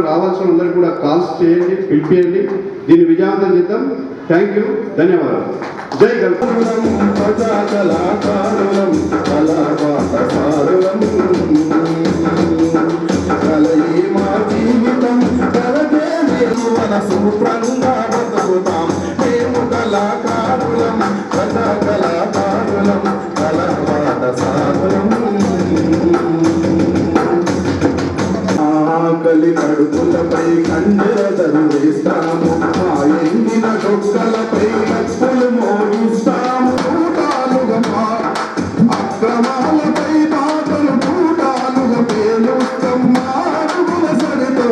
రావాల్సిన అందరికీ కూడా కాల్స్ చేయండి, పిలిపియండి. దీన్ని విజయవంతం చేద్దాం. థ్యాంక్ యూ, ధన్యవాదాలు. జై సూత్రంగా బతుకుతాం మేము కళాకారులం, కళాకారులం, కళాపాట సాగులం. ఆకలి కడుపులపై కండెరదరు వేస్తాము, ఆ ఎండిన డొక్కలపై కప్పులు మోగిస్తాము. కూటాలుగా అక్రమాలపై మాటలు కూటాలుగా పేలుస్తాం. మాడుగుల సరితో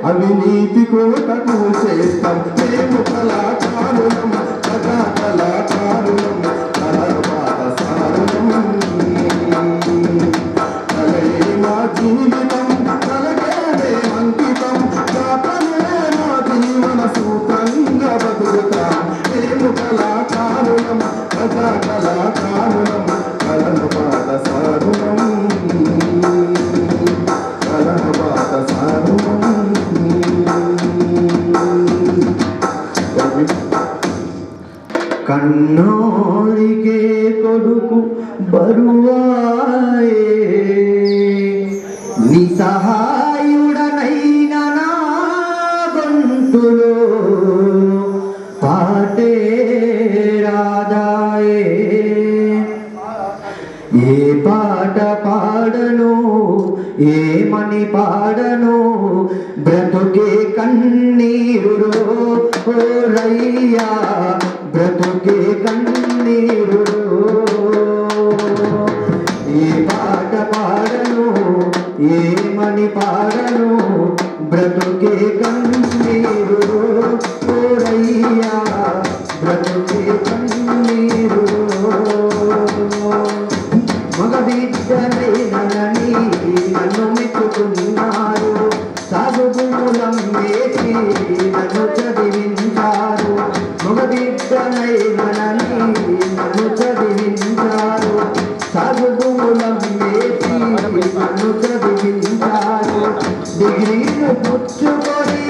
అవినీతి కోటకు చేస్తాం. మేము కళాకారులం, కళాకారులం, కళాపాట సారులం. కళయే మా జీవితం, కళకే అంకితం, కళనే మా జీవన సూత్రంగా బతుకుతాం. మేము కళాకారులం, కళాకారులం, కళాపాట సారులం. కన్నోడికే కొడుకు బరువాయే, నిసహాయుడనైన నా గొంతులో పాటే రాదాయే. ఏ పాట పాడను, ఏమని పాడను, బ్రతుకే కన్నీరులో రయ్యా, బ్రతుకే కన్నీరులో. ఏ పాట పాడను, ఏమని పాడను, బ్రతుకే కన్నీరులో రయ్యా, బ్రతుకే కన్నీరులో. మగ బిడ్డనని నన్ను మెచ్చుకున్నారు, సాగు భూములం వేసి నన్ను చదివించారు. మగ బిడ్డనని నన్ను చదివించారు, సాగు భూములం వేసి నన్ను చదివించారు. డిగ్రీలు పుచ్చుకొని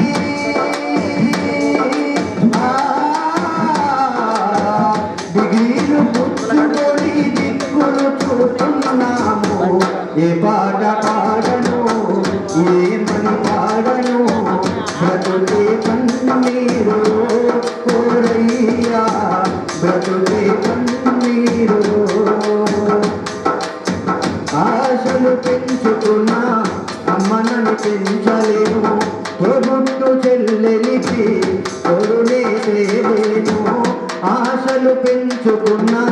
డిగ్రీలు పుచ్చుకొని దిక్కులు చూస్తున్నాము. ఏ పాట పాడను, ఏమని పాడను, బ్రతుకే కన్నీరు కోరయ్యా, బ్రతుకే కన్నీరు. ఆశలు పెంచుకున్నా అమ్మనని పెంచలేను, తోబుట్టు చెల్లెలికి తోడునే తేలేను. ఆశలు పెంచుకున్నా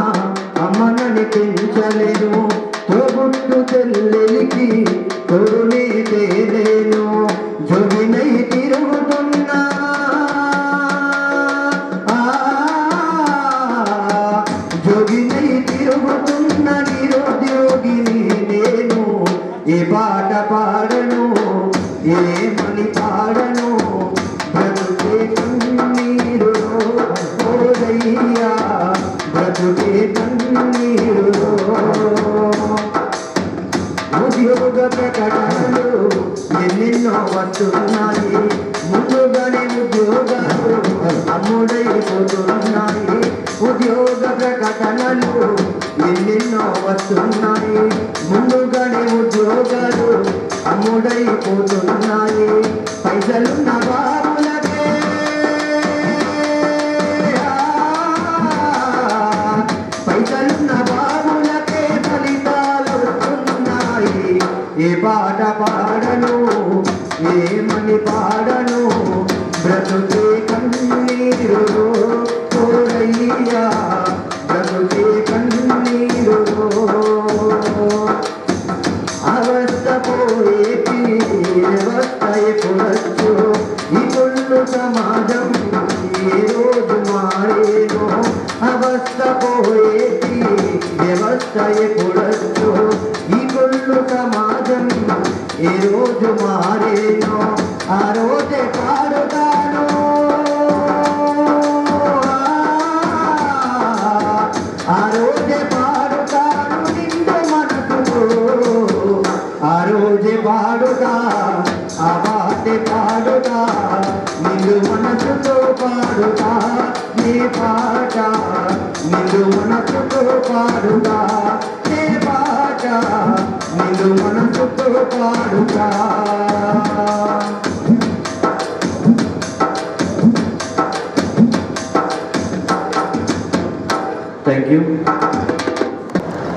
అమ్మనని పెంచలేను, తోబుట్టు చెల్లెలికి తోడునే తేలేను. జోగినై తిరుగుతున్నా, జోగినై తిరుగుతున్న నిరుద్యోగిని నేను. ఏ పాట పాడను, ఏమని పాడను, బ్రతుకే కన్నీరు ఓరయ్యా, బ్రతుకే కన్నీరు. ఉద్యోగ ప్రకటనలు ఎన్నెన్నో వస్తున్నాయి, ముందుగానే ఉద్యోగాలు అమ్ముడైపోతున్నాయి. ఉద్యోగ ప్రకటనలు ఎన్నెన్నో వస్తున్నాయి, ముందుగానే ఉద్యోగాలు అమ్ముడైపోతున్నాయి. పైసలున్న బాబులకే, పైసలున్న బాబులకే ఫలితాలు వస్తున్నాయి. ఏ పాట పాడను, ఏమని పాడను, బ్రతుకే కన్నీరు కోరయ్యా, బ్రతుకే కన్నీరు. అవస్థ పోయేటి వ్యవస్థ ఎప్పుడొచ్చు, ఈ కొల్లు సమాజం ఏ రోజు మారేనో. అవస్థ పోయేటి వ్యవస్థ ఎప్పుడొచ్చు, ఈ కొల్లు సమాజం ఏ రోజు మారేనో. ఆ రోజే పాడుతాను, ఆ రోజే పాడుతాను నిండు మనసులో. పాడుతా ఆ పాటే పాడుతా నిన్ను మనసుతో పాడుతా నీ పాట నిన్ను మనసుతో పాడుతా నీ పాట నిన్ను మనసుతో పాడుతా థ్యాంక్ యూ.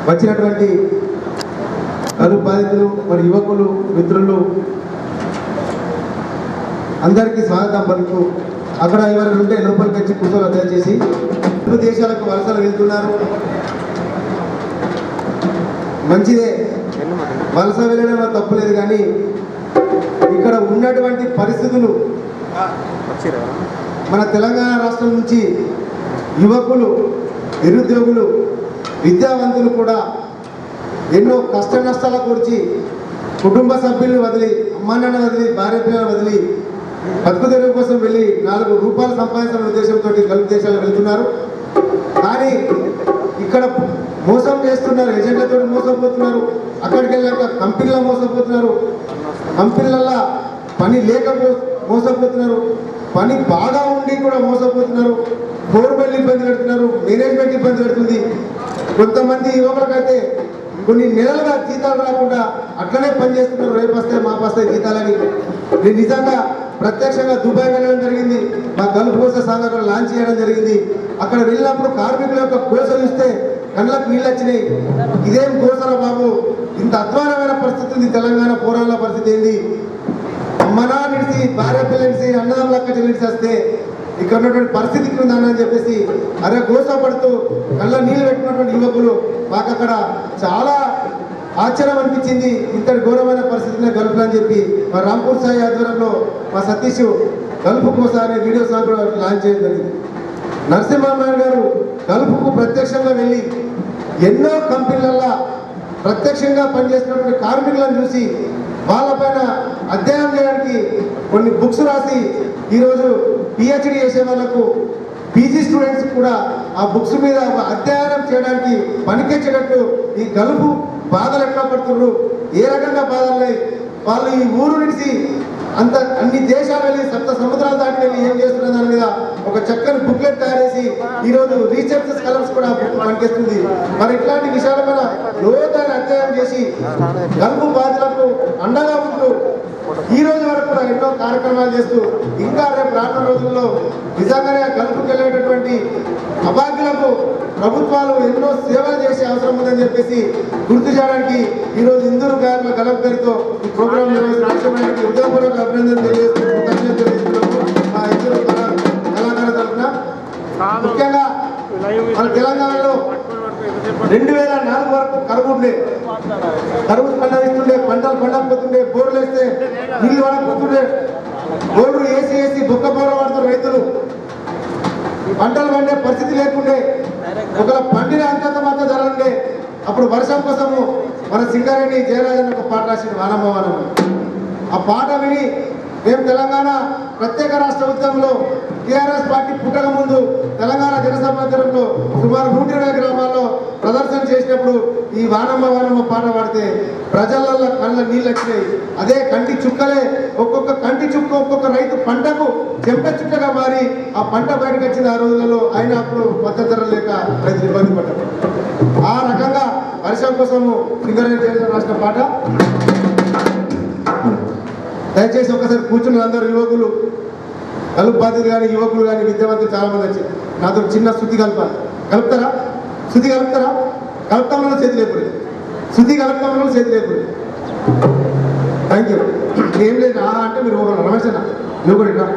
వచ్చినటువంటి కలుపు బాధితులు మరి యువకులు మిత్రులు అందరికీ స్వాగతం పలుకు. అక్కడ ఎవరైనా ఉంటే లోపలికి వచ్చి కూర్చొని దయచేసి తెలుగు దేశాలకు వలసలు వెళ్తున్నారు. మంచిదే, వలస వెళ్ళడం తప్పులేదు, కానీ ఇక్కడ ఉన్నటువంటి పరిస్థితులు మన తెలంగాణ రాష్ట్రం నుంచి యువకులు, నిరుద్యోగులు, విద్యావంతులు కూడా ఎన్నో కష్ట నష్టాల కూర్చి కుటుంబ సభ్యులను వదిలి, అమ్మానాన్న వదిలి, భార్య పిల్లలను వదిలి బతుకు తెరువు కోసం వెళ్ళి 4 రూపాయలు సంపాదించిన ఉద్దేశంతో గల్ఫ్ దేశాలకు వెళ్తున్నారు. కానీ ఇక్కడ మోసం చేస్తున్నారు, ఏజెంట్లతో మోసపోతున్నారు. అక్కడికి వెళ్ళాక కంపెనీలో మోసపోతున్నారు, కంపెనీలలో పని లేక మోసపోతున్నారు, పని బాగా ఉండి కూడా మోసపోతున్నారు. గవర్నమెంట్ ఇబ్బంది పెడుతున్నారు, మేనేజ్మెంట్ ఇబ్బంది పెడుతుంది. కొంతమంది యువకులకైతే కొన్ని నెలలుగా జీతాలు రాకుండా అట్లనే పనిచేస్తున్నారు. రేపు వస్తాయి మాపు వస్తాయి జీతాలని. నేను నిజంగా ప్రత్యక్షంగా దుబాయ్ వెళ్ళడం జరిగింది, మా గల్ఫ్ కోస సంఘం లాంచ్ చేయడం జరిగింది. అక్కడ వెళ్ళినప్పుడు కార్మికుల యొక్క గోస చూస్తే కళ్ళకు నీళ్ళు వచ్చినాయి. ఇదేం గోసరా బాబు, ఇంత అధ్వానమైన పరిస్థితి ఉంది తెలంగాణ పోరాళ్ళ పరిస్థితి ఏంది? అమ్మనా నిడిచి, భార్య పిల్లనిసి, అన్నదమ్ముల లెక్క చెల్లిసి వస్తే ఇక్కడ ఉన్నటువంటి పరిస్థితికి ఉందని చెప్పేసి అరే గోసపడుతూ కళ్ళ నీళ్ళు పెట్టుకున్నటువంటి యువకులు మాకు అక్కడ చాలా ఆశ్చర్యం అనిపించింది. ఇంతటి ఘోరమైన పరిస్థితిలో గల్ఫ్లో అని చెప్పి మా రాంపూర్ సాయి ఆధ్వర్యంలో మా సతీష్ గల్ఫ్ కోసం అనే వీడియో సాంగ్ కూడా లాంచ్ చేయడం జరిగింది. నరసింహనారాయణ గారు గల్ఫ్కు ప్రత్యక్షంగా వెళ్ళి ఎన్నో కంపెనీలలో ప్రత్యక్షంగా పనిచేస్తున్నటువంటి కార్మికులను చూసి వాళ్ళపైన అధ్యయనం చేయడానికి కొన్ని బుక్స్ రాసి ఈరోజు పిహెచ్డి చేసే వాళ్ళకు, పీజీ స్టూడెంట్స్ కూడా ఆ బుక్స్ మీద అధ్యయనం చేయడానికి పనికొచ్చేటట్టు ఈ గల్ఫ్ బాధలు ఎట్లా పడుతున్నారు, ఏ రకంగా బాధలున్నాయి, వాళ్ళు ఈ ఊరు నుంచి అన్ని దేశాలు వెళ్ళి 7 సముద్రాలు దాటి వెళ్ళి ఏం చేస్తున్న దాని మీద ఒక చక్కని బుక్లెట్ తయారు చేసి ఈరోజు రీసెర్చ్ స్కాలర్స్ కూడా పనిచేస్తుంది. మరి ఇట్లాంటి విషయాలపైన లోతైన అధ్యయనం చేసి గల్ఫ్ బాధితులకు అండగా ఉంటూ ఈ రోజు వరకు కూడా ఎన్నో కార్యక్రమాలు చేస్తూ ఇంకా రేపు రానున్న రోజుల్లో నిజంగానే గల్ఫ్కి వెళ్ళేటటువంటి అభాగ్యులకు ప్రభుత్వాలు ఎన్నో సేవలు చేసే అవసరం ఉందని చెప్పేసి గుర్తు చేయడానికి ఈరోజు ఇందూరు గారుల గల్ఫ్ పేరుతో ఈ ప్రోగ్రాం నిర్వహించడానికి హృదయపూర్వక అభినందన తెలియజేస్తూ కృతజ్ఞతలు తెలియజేస్తున్నాము మా ఇద్దరు కళాకారుల తరఫున. ముఖ్యంగా మన తెలంగాణలో 2004 వరకు కరువు ఉండే, కరువు పండిస్తుండే, పంటలు పండకపోతుండే, బోర్లు వేస్తే నీళ్ళు పడకపోతుండే, బోర్లు వేసి బొక్క బోర్లు పడుతున్న రైతులు పంటలు పండే పరిస్థితి లేకుండే. ఒకవేళ పండిన అంతంత మాత్రం ధర ఉండే. అప్పుడు వర్షం కోసము మన సింగారెడ్డి జయరాజన్ ఒక పాట రాసింది, వానమ్మ వానమ్మ. ఆ పాట విని మేము తెలంగాణ ప్రత్యేక రాష్ట్ర ఉద్యమంలో టీఆర్ఎస్ పార్టీ పుట్టక ముందు తెలంగాణ జనసమాచారంలో సుమారు 120 గ్రామాల్లో ప్రదర్శన చేసినప్పుడు ఈ వానమ్మ వానమ్మ పాట పాడితే ప్రజలలో కళ్ళ నీళ్ళు వచ్చినాయి. అదే కంటి చుక్కలే, ఒక్కొక్క కంటి చుక్క ఒక్కొక్క రైతు పంటకు చెంప చుక్కగా మారి ఆ పంట బయటకు వచ్చింది ఆ రోజులలో. అయినా అప్పుడు మద్దతు ధర లేక రైతులు ఇబ్బంది పడ్డారు. ఆ రకంగా వర్షం కోసము సింగరేణి జయరాజన్ రాసిన పాట. దయచేసి ఒకసారి కూర్చున్న అందరూ యువకులు, కలుపు బాధ్యతలు కానీ యువకులు కానీ విద్యావంతులు చాలా మంది వచ్చి నాతో చిన్న శృతి కలుపుతారా? శృతి కలుపుతారా? కలుపుతామలో చేతి లేపుడు, శృతి కలుపుతామలో చేతి లేపుడు. Thank you. ఏం లేదు అంటే మీరు రమేష్ అన్న నువ్వు కూడా ఇట్లా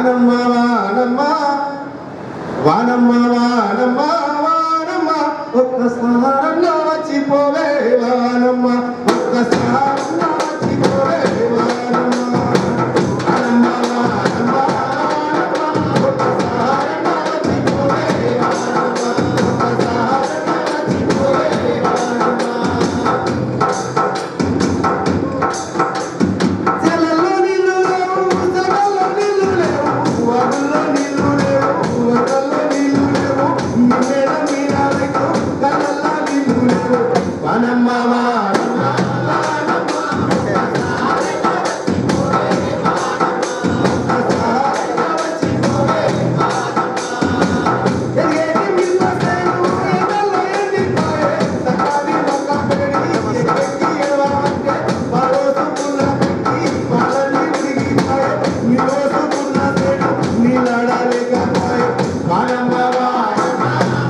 వానమ్మ వానమ్మ వానమ్మ వానమ్మ వానమ్మ ఒక్కసారన్నా వచ్చిపోవే వానమ్మ ఒక్కసారన్నా వచ్చిపోవే వానమ్మ వానమ్మ వానమ్మ వానమ్మ ఒక్కసారన్నా వచ్చిపోవే వానమ్మ ఒక్కసారన్నా వచ్చిపోవే వానమ్మ చెలలో నీళ్ళు లేవు చెలలో నీళ్ళు లేవు వాగుల్లో నీళ్ళు లేవు వరదల్లో నీళ్ళు లేవు నిన్నేడ మీరాలకు కళ్ళల్లో నీళ్ళు లేవు వానమ్మ వానమ్మ వానమ్మ ఒక్కసారైనా వచ్చిపోవే వానమ్మ ఎరిగేటి మిల్ల సేను ఎదల్లో ఎండిపోయే సకాలి మొక్క పెడి ఎక్కి ఎడవాలంటే పరోసుకున్న పెట్టి వాళ్ళని ఉడిగిపోయే నిరోసుకున్న సేను నీలాడలేకపోయే వానమ్మ వానమ్మ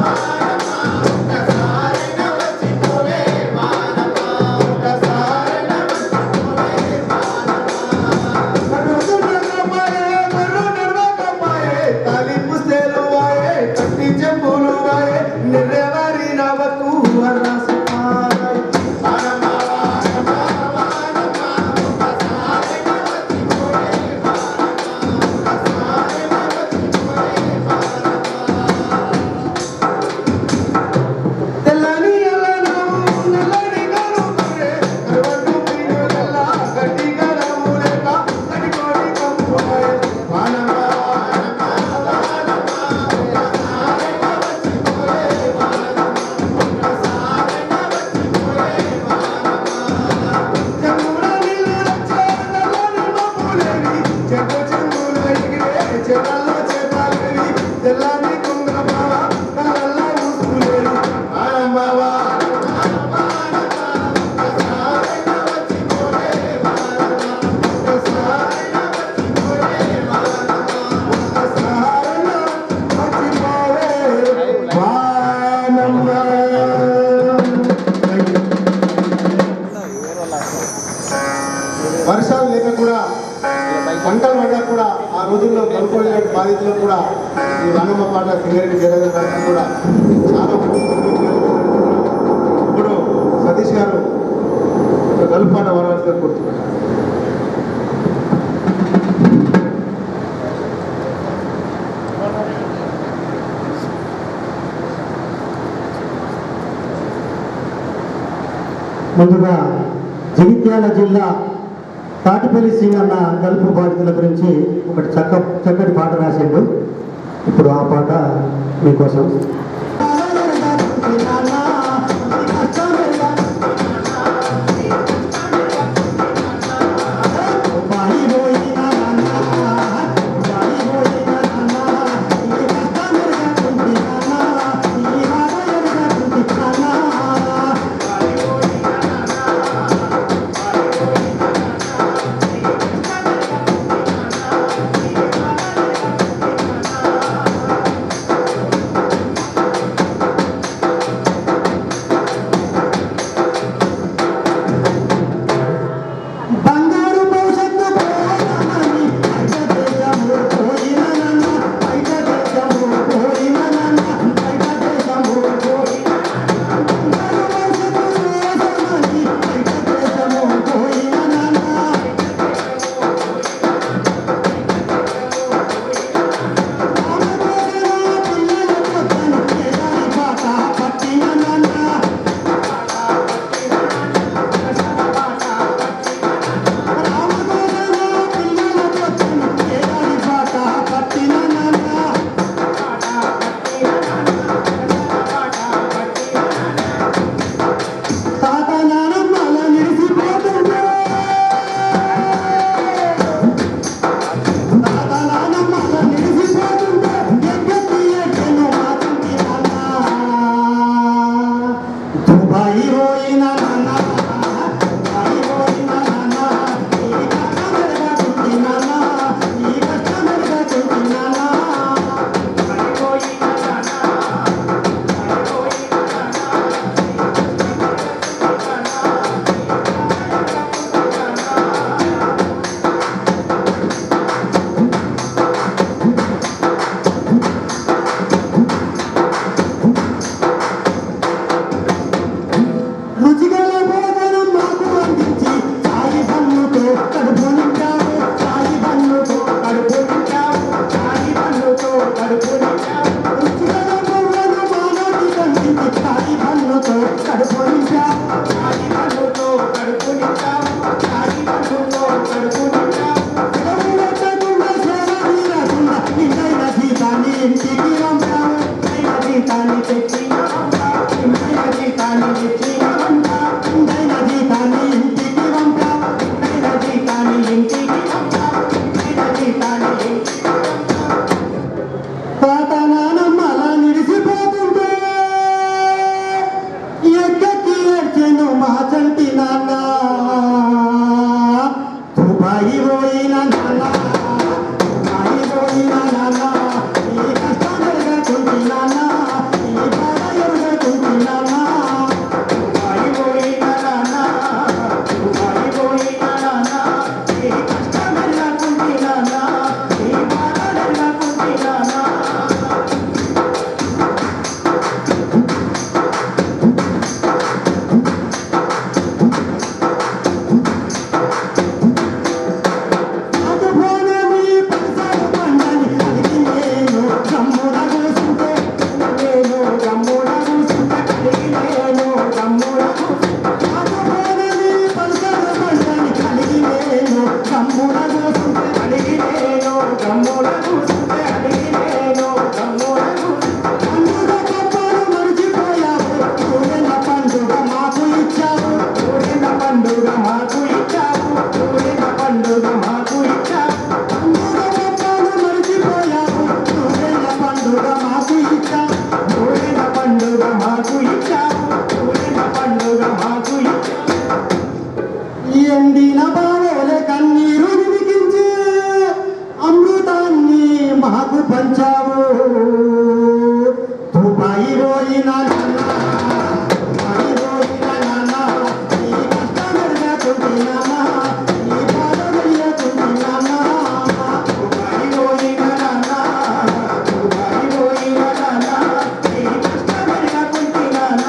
వానమ్మ ఒక్కసారైనా వచ్చిపోవే వానమ్మ ఒక్కసారైనా వచ్చిపోవే తాలింపు సేలువాయే కట్టి చెంబులువాయే నెర్రెవారి నవకు వరసపాయే వానమ్మ వానమ్మ వానమ్మ ఒక్కసారైనా వచ్చిపోవే వానమ్మ ఒక్కసారైనా వచ్చిపోవే తెల్లని ఎలను నల్లని గనుపరే కరువట్టు పినులెల్ల గట్టి గరము లేక కడికోడి కంపులే వానమ్మ వానమ్మ వానమ్మ ఒక్కసారైనా వచ్చిపోవే వానమ్మ ఒక్కసారైనా వచ్చిపోవే వానమ్మ చెంగుల నీళ్ళు రచ్చే నల్లని మబ్బులేవి చెట్టు చెంగులు ఎగిరే చెట్లలో చేపలేవి తెల్లని కుంగబావ కళ్ళల్లో ఊసులేవి వానమ్మ వానమ్మ వానమ్మ ఒక్కసారైనా వచ్చిపోవే వానమ్మ ఒక్కసారైనా వచ్చిపోవే వానమ్మ ఒక్కసారైనా వచ్చిపోవే వానమ్మ. వర్షాలు లేక కూడా పంటలు పడ్డా కూడా ఆ రోజుల్లో కలుపుకోలే బాధితులు కూడా ఈ వానమ్మ పాట సింగరెడ్డి జయరాజన్ గారికి కూడా చాలా ఇప్పుడు సతీష్ గారు ఒక గల్ఫ్ పాట వరాల్సిగా కూర్చున్నారు. ముందుగా జగిత్యాల జిల్లా తాటిపల్లి సింగన్న గల్పు బాధితుల గురించి ఒకటి చక్కటి పాట రాసిండు. ఇప్పుడు ఆ పాట మీకోసం. పోయిన నాన్న దుబాయి పోయిన నాన్న ఈ కష్టం ఎరగకుంటి నాన్న ఈ బాధ ఎరగకుంటి నాన్న దుబాయి పోయిన నాన్న దుబాయి పోయిన నాన్న ఈ కష్టం ఎరగకుంటి నాన్న ఈ బాధ ఎరగకుంటి నాన్న ఎండిన బావోలే కన్నీరు విడిగించి అమృతాన్ని మాకు పంచావు దుబాయి పోయిన నాన్న దుబాయి పోయిన నాన్న ఈ కష్టం ఎరగకుంటి నాన్న ఈ బాధ ఎరగకుంటి నాన్న దుబాయి పోయిన నాన్న దుబాయి పోయిన నాన్న ఈ కష్టం ఎరగకుంటి నాన్న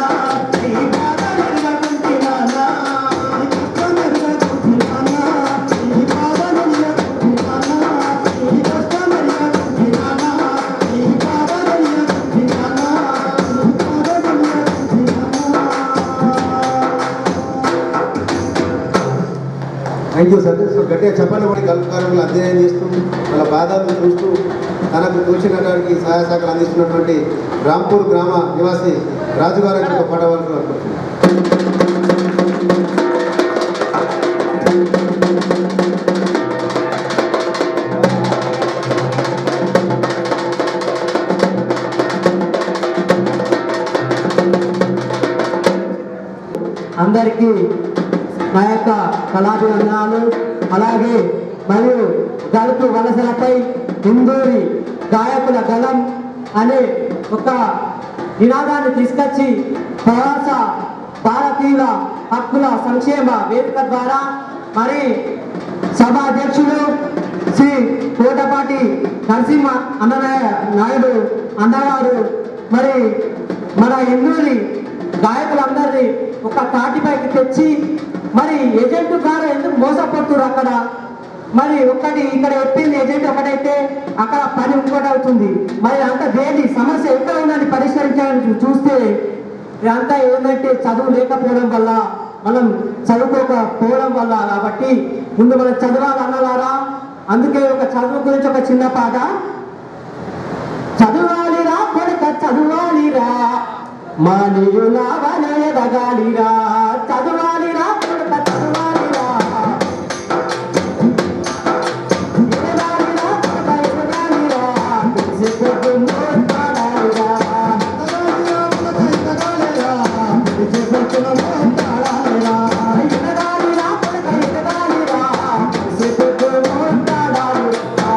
ఈ బాధ ఎరగకుంటి నాన్న థ్యాంక్ యూ సార్. సో గట్టిగా చెప్పండి కూడా కళాకారులు అధ్యయనం చేస్తూ వాళ్ళ బాధలను చూస్తూ తనకు తోచినటువంటి సహాయ సహకారాలు అందిస్తున్నటువంటి రాంపూర్ గ్రామ నివాసి రాజుగారి యొక్క పాట వరకు అనుకుంటున్నాను. అందరికీ నా యొక్క కళాభివందనాలు. అలాగే మరియు దళితు వలసలపై హిందూరి గాయకుల గలం అనే ఒక నినాదాన్ని తీసుకొచ్చి ప్రవాస భారతీయుల హక్కుల సంక్షేమ వేదిక ద్వారా మరి సభ అధ్యక్షులు శ్రీ కోటపాటి నరసింహ నాయుడు అన్నగారు మరి మన హిందూరి గాయకులందరినీ ఒక తాటిపైకి తెచ్చి మరి ఏజెంట్ ద్వారా ఎందుకు మోసపడుతున్నారు అక్కడ మరి ఒక్కటి ఇక్కడ చెప్పింది ఏజెంట్ ఒకటైతే అక్కడ పని ఇంకోటి అవుతుంది. మరి అంత దేని సమస్య ఎక్కడ ఉందని పరిష్కరించాలని చూస్తే ఇదంతా ఏంటంటే చదువు లేకపోవడం వల్ల మనం చదువుకోకపోవడం వల్ల కాబట్టి ముందు మనం చదవాలి అన్నవారా. అందుకే ఒక చదువు గురించి ఒక చిన్న పాట. చదవాలిరా కొడుక చదవాలిరా మానవులా వనయదగాలిరా చదవాలిరా కొడుక చదవాలిరా ఎదగాలిరా కొడుక ఎదగాలిరా తెలిసిపోతుందో తాడాలిరా ఎదగాలిరా తెలిసిపోతుందో తాడాలిరా ఎదగాలిరా కొడుక ఎదగాలిరా తెలిసిపోతుందో తాడాలిరా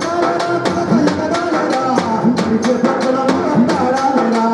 ఎదగాలిరా తెలిసిపోతుందో తాడాలిరా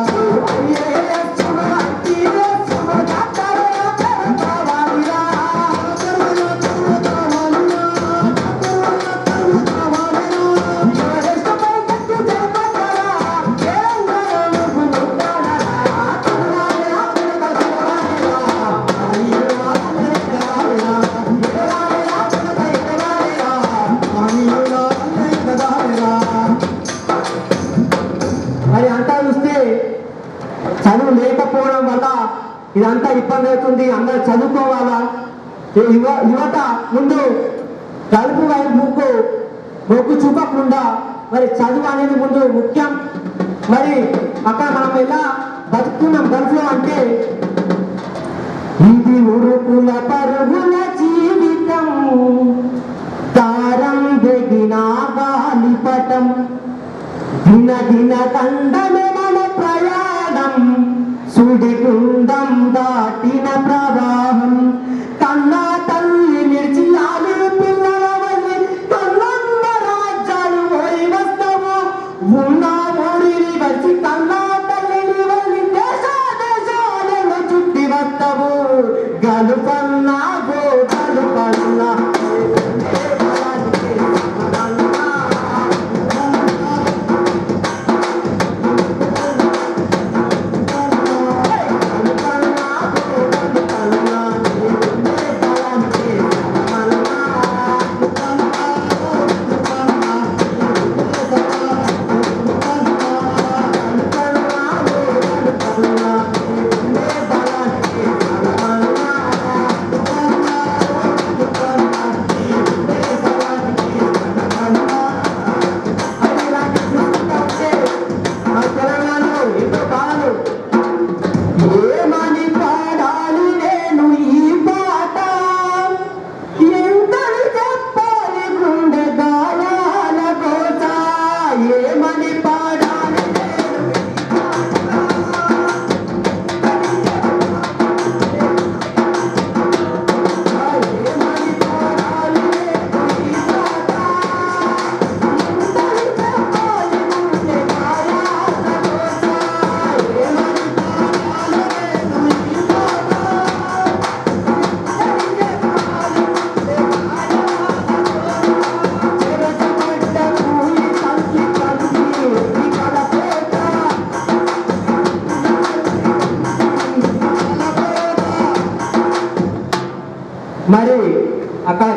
మరి అంతా చూస్తే చదువు లేకపోవడం వల్ల ఇదంతా ఇబ్బంది అవుతుంది. అందరూ చదువుకోవాలా. యువత ముందు కలుపు వైపుకు మొగ్గు చూపకుండా మరి చదువు అనేది ముందు ముఖ్యం. మరి అక్కడ మనం ఎలా బతుకున్నాం గల్ఫ్లో అంటే ఇది ఉరుకుల పరుగుల జీవితం తారం దిగిన గాలిపటం దిన దిన దండమే మన ప్రయాణం సుడిగుండం దాటిన ప్రవాహం కన్నా తల్లి నిర్చియాలు పిల్లల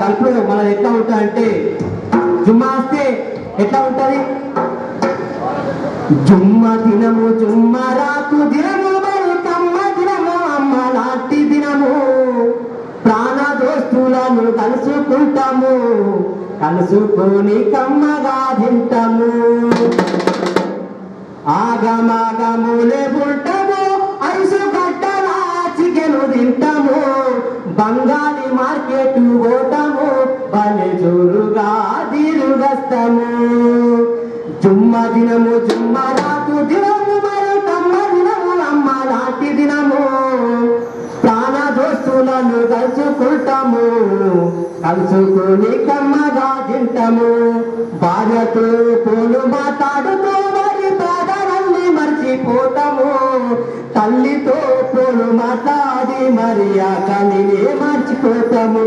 గల్పులో మనం ఎట్లా ఉంటుందంటే జుమ్మా వస్తే ఎట్లా ఉంటుంది? జుమ్మ దినము జుమ్మ రాకు దినము మరి కమ్మ దినము అమ్మ లాంటి దినము ప్రాణ దోస్తులను కలుసుకుంటాము కలుసుకొని కమ్మగా తింటాము ఆగమాగములే ఉంటాము ఐసు గడ్డలా చికెను తింటాము బంగాళీ మార్కెట్ పోతాము బలి జోరుగా తిరుగస్తాము జుమ్మ దినము జుమ్మ రాకు దినము మరి కమ్మ దినము అమ్మ లాంటి దినము ప్రాణ దోస్తులను కలుసుకుంటాము కలుసుకొని కమ్మగా తింటాము భార్యతో పోలు మాట్లాడుతూ మరి బాధలన్నీ మర్చిపోతాము తల్లితో పోలు మాట్లాడి మరి ఆ తల్లిని మర్చిపోతాము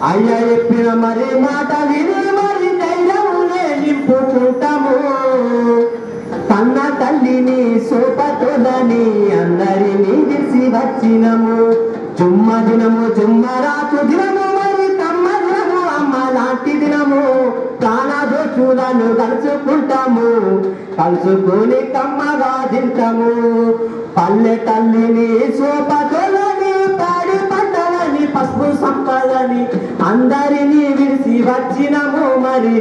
అయ్య చెప్పిన మరి మాట విని మరి ధైర్యంనే నింపుకుంటాము కన్న తల్లిని సోపతోలని అందరినీ తెలిసి వచ్చినము జుమ్మ దినము జుమ్మ రాకు దినము మరి కమ్మ దినము అమ్మ లాంటి దినము ప్రాణదోషులను కలుసుకుంటాము కలుసుకొని కమ్మగా తింటాము పల్లె తల్లిని సోపతోలని పాడి పంటలని పసుపు సంపదని అందరినీ విడిసి వచ్చినము మరి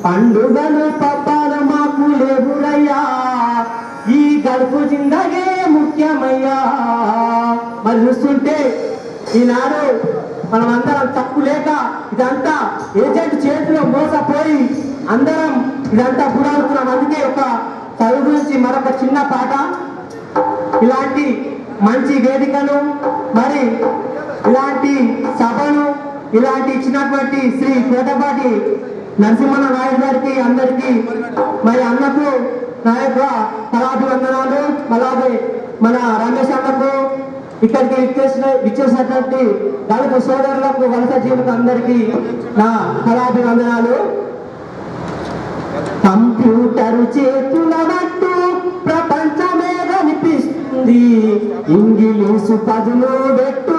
పండుగలు పబ్బాలు మాకు లేవురయ్యా ఈ గడుపు జిందగే ముఖ్యమయ్యా మరి చూస్తుంటే ఈనాడు మనమందరం తప్పు లేక ఇదంతా ఏజెంట్ చేతిలో మోసపోయి అందరం ఇదంతా గురవుతున్నాం అందుకే ఒక చదువు గురించి మరొక చిన్న పాట ఇలాంటి మంచి వేదికను మరి ఇలాంటి సభను ఇలాంటి ఇచ్చినటువంటి శ్రీ కోటపాటి నరసింహన్న నాయుడు గారికి అందరికీ మరి అన్నకు నా యొక్క కళాభివందనాలు అలాగే మన రమేష్ అన్నకు ఇక్కడికి ఇచ్చేసినటువంటి దళిత సోదరులకు వలస జీవితం అందరికీ నా కళాభివందనాలు కంప్యూటర్ చేతుల పట్టు ప్రపంచమే కనిపిస్తుంది ఇంగ్లీషు పదులు పెట్టు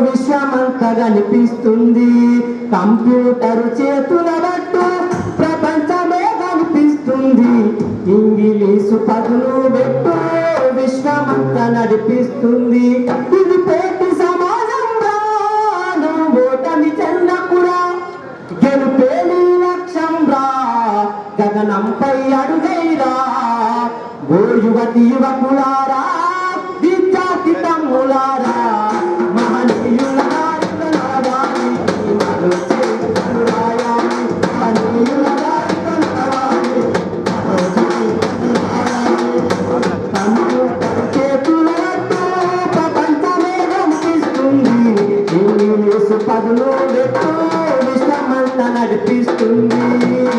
విశ్వమంతా కనిపిస్తుంది కంప్యూటర్ చేతుల పట్టు ప్రపంచమే కనిపిస్తుంది ఇంగ్లీషు పదులు పెట్టు విశ్వమంతా నడిపిస్తుంది ఇది పోటీ సమాజంలో ఓటమి చెన్నపురా గెలుపే నీ లక్ష్యం రా గగనంపై అడుగైరా ఓ యువతి యువకులారా విద్యార్థి తమ్ములారా మహనీయులారా ప్రపంచమే కనిపిస్తుంది ఇంగ్లీషు పదులు పెట్టు విశ్వమంతా నడిపిస్తుంది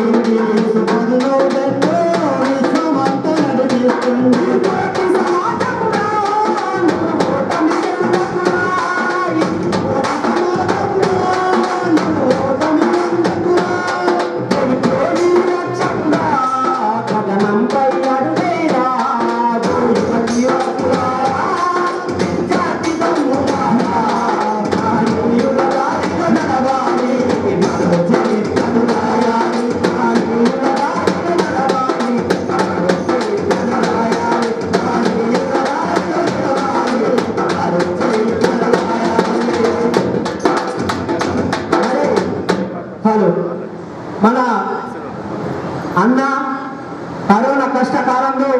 ఇంగ్లీషు పదులు పెట్టు విశ్వమంతా నడిపిస్తుంది హలో మన అన్న కరోనా కష్టకాలంలో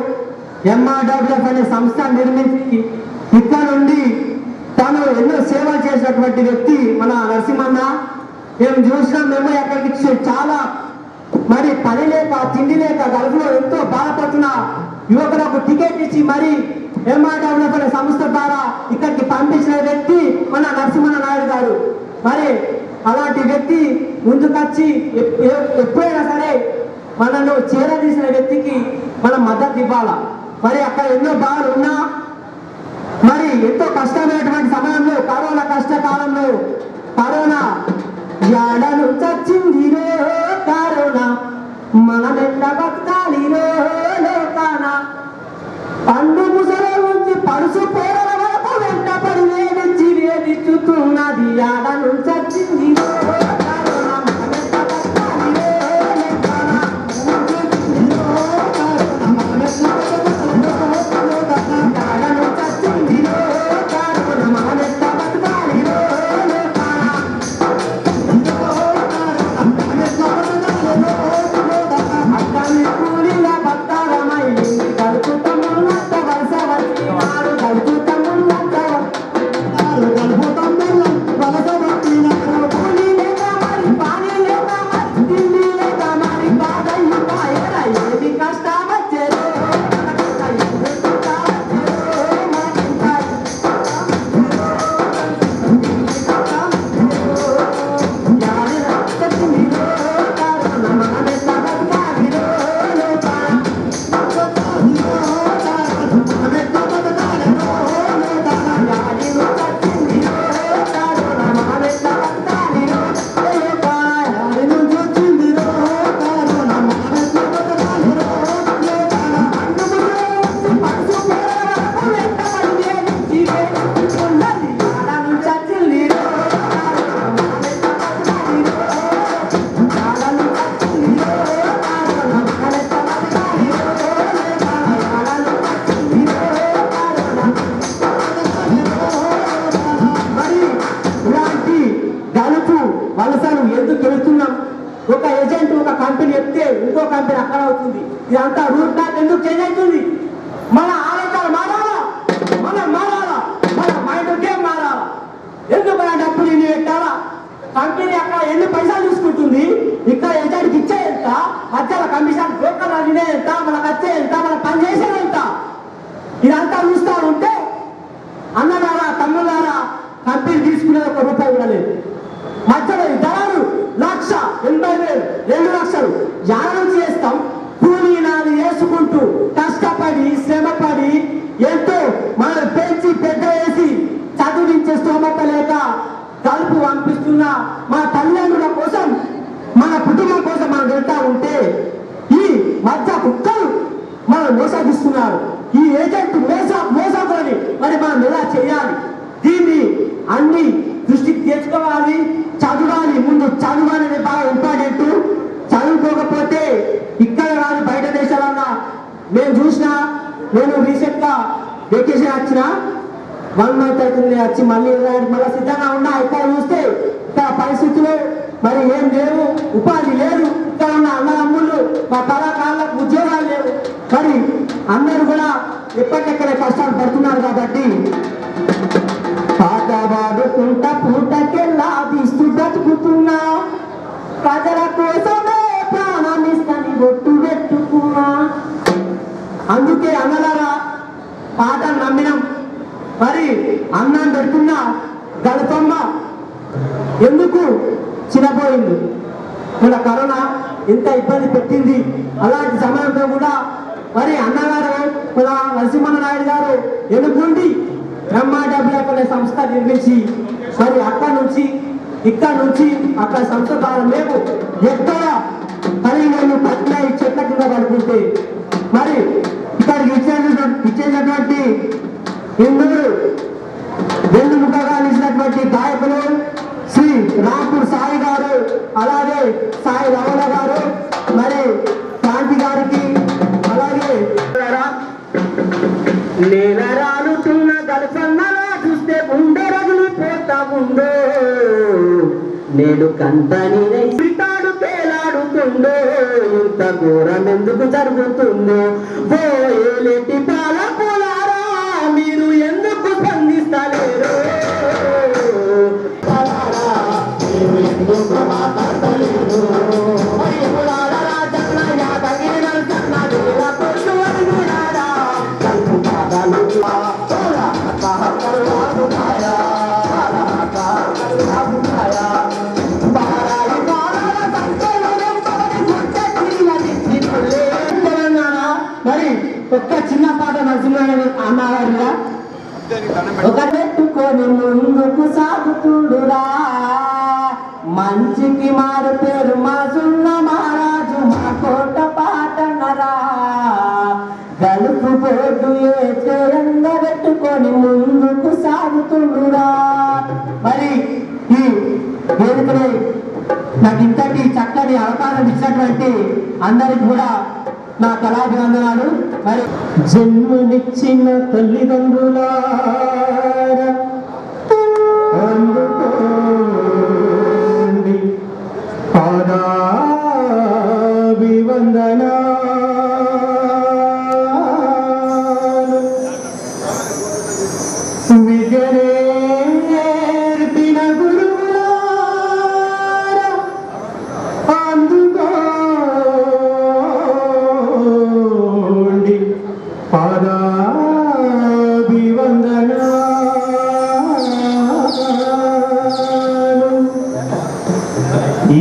ఎంఆర్డబ్ల్యూఎఫ్ అనే సంస్థ నిర్మించి ఇక్కడ నుండి తాను ఎన్నో సేవలు చేసినటువంటి వ్యక్తి మన నరసింహన్న మేము చూసినాం మేము అక్కడికి చాలా మరి పని లేక తిండి లేక గల్ఫ్లో ఎంతో బాధపడుతున్న యువకులకు టికెట్ ఇచ్చి మరి ఎంఆర్డబ్ల్యూఎఫ్ అనే సంస్థ ద్వారా ఇక్కడికి పంపించిన వ్యక్తి మన నరసింహన్న నాయుడు గారు మరి అలాంటి వ్యక్తి ముందుకొచ్చి ఎప్పుడైనా సరే మనను చేరదీసిన వ్యక్తికి మనం మద్దతు ఇవ్వాలా మరి అక్కడ ఎన్నో బాధలు ఉన్నా మరి ఎంతో కష్టమైనటువంటి సమయంలో కరోనా కష్టకాలంలో కరోనా యాడను చచ్చింది రో కరోనా మనమెట్లా బతకాలి రో లోకాన పండు ముసల నుంచి పడుసు పోరల వరకు వెంటపడి వేధించుతున్నది యాడను చచ్చి వెళ్తే ఇంకో కంపెనీ అక్కడ అవుతుంది. ఇదంతా రూట్ మ్యాప్ ఎందుకు చేంజ్ అవుతుంది? మన ఆలోచన మారాలా, మనం మారాలా, మన మైండ్ గేమ్ మారాలా. ఎందుకు డబ్బులు ఇన్ని పెట్టాలా? కంపెనీ అక్కడ ఎన్ని పైసలు చూసుకుంటుంది, ఇక్కడ ఏజెంట్కి ఇచ్చే ఎంత, మధ్యలో కమిషన్ బ్రోకర్ అనే ఎంత, మనకు వచ్చే ఎంత, మన పని చేసేది ఎంత, ఇదంతా చూస్తూ ఉంటే అన్నదారా తమ్ముడారా కంపెనీ తీసుకునే ఒక రూపాయి కూడా లేదు. మధ్యలో ధరలు 1,80,000, 2 లక్షలు యానం చేస్తాం. కూలీ నాలు వేసుకుంటూ కష్టపడి శ్రమపడి ఎంతో మనం పెంచి పెద్ద వేసి చదివించే స్తోమత లేక కలుపు పంపిస్తున్న మన తల్లిదండ్రుల కోసం మన కుటుంబం కోసం మనం వెళ్తా ఉంటే ఈ మధ్య కుక్కలు మనం మోసగిస్తున్నారు. ఈ ఏజెంట్ మోసకులని మరి మనం ఎలా చేయాలి? దీన్ని అన్ని దృష్టికి తెచ్చుకోవాలి, చదవాలి. ముందు చదవాలనేది బాగా ఇంపార్టెంట్. చదువుకోకపోతే ఇక్కడ కాదు బయట దేశాలన్నా మేము చూసినా, నేను రీసెంట్ గా వెకేషన్ వచ్చిన 1 మంత్ అవుతుంది వచ్చి మళ్ళీ సిద్ధంగా ఉన్నా. ఇక్కడ చూస్తే ఇక్కడ పరిస్థితులు మరి ఏం లేవు, ఉపాధి లేదు. ఇక్కడ ఉన్న అన్నదమ్ముళ్ళు మా కళాకారులకు ఉద్యోగాలు లేవు. మరి అందరూ కూడా ఎప్పటికెక్కడే కష్టాలు పడుతున్నారు. కాబట్టి పాట పాడుకుంటా పూటకెల్లా తీస్తూ బ్రతుకుతున్నా, ప్రజల కోసమే ప్రాణాన్నిస్తని ఒట్టు పెట్టుకున్నా. అందుకే అన్నలారా పాటలు నమ్మినాం. మరి అన్నం పెడుతున్నా గడపమ్మ ఎందుకు చిన్నపోయింది? మన కరోనా ఎంత ఇబ్బంది పెట్టింది. అలాంటి సమయంలో కూడా మరి అన్నగారు మన నరసింహ నాయుడు గారు ఎనుకుండి బ్రహ్మాడబ్ల్యూఎఫ్ అనే సంస్థ నిర్మించి మరి అక్కడ నుంచి అక్కడ సంస్థ ద్వారా మేము ఎక్కడ 10,000 పట్నాయి చెట్ల కింద పడుకుంటే మరి ఇక్కడికి ఇచ్చేటటువంటి ఇందూరు వెన్నుముకగా నిలిచినటువంటి గాయకులు శ్రీ రాంపూర్ సాయి గారు, అలాగే సాయి రమణ గారు, మరి కాంతి గారికి, అలాగే నేలరాలుతున్న గడపన్నలా చూస్తే గుండె రగులు పోతా ఉందో, నేడు కంటని తాడు పేలాడుతుందో, ఇంత ఘోరం ఎందుకు జరుగుతుందో, పోయేలేటి పాలకులారా మీరు ఎందుకు స్పందిస్తలేరు? మరి ఒక్క చిన్న పాట నరసింహారాయణ అన్నగారుగా ఒక పెట్టుకొని ముందుకు సాగుతుడురా, మంచికి మారు పేరు మా సున్న మహారాజు మా కోట పాటన్నరా, గలుపు బోర్డు ఎండ పెట్టుకొని ముందుకు సాగుతుడురా. మరి ఈ వేదికని నాకు ఇంతటి చక్కటి అవకాశం ఇచ్చినటువంటి అందరికి కూడా నా కళాభివందనాలు. మరి జన్మనిచ్చిన తల్లిదండ్రులారా అందుకోండి పాదాభివందనాలు, విద్యనే నేర్పిన గురువులారా అందుకోండి పాదాభివందనాలు.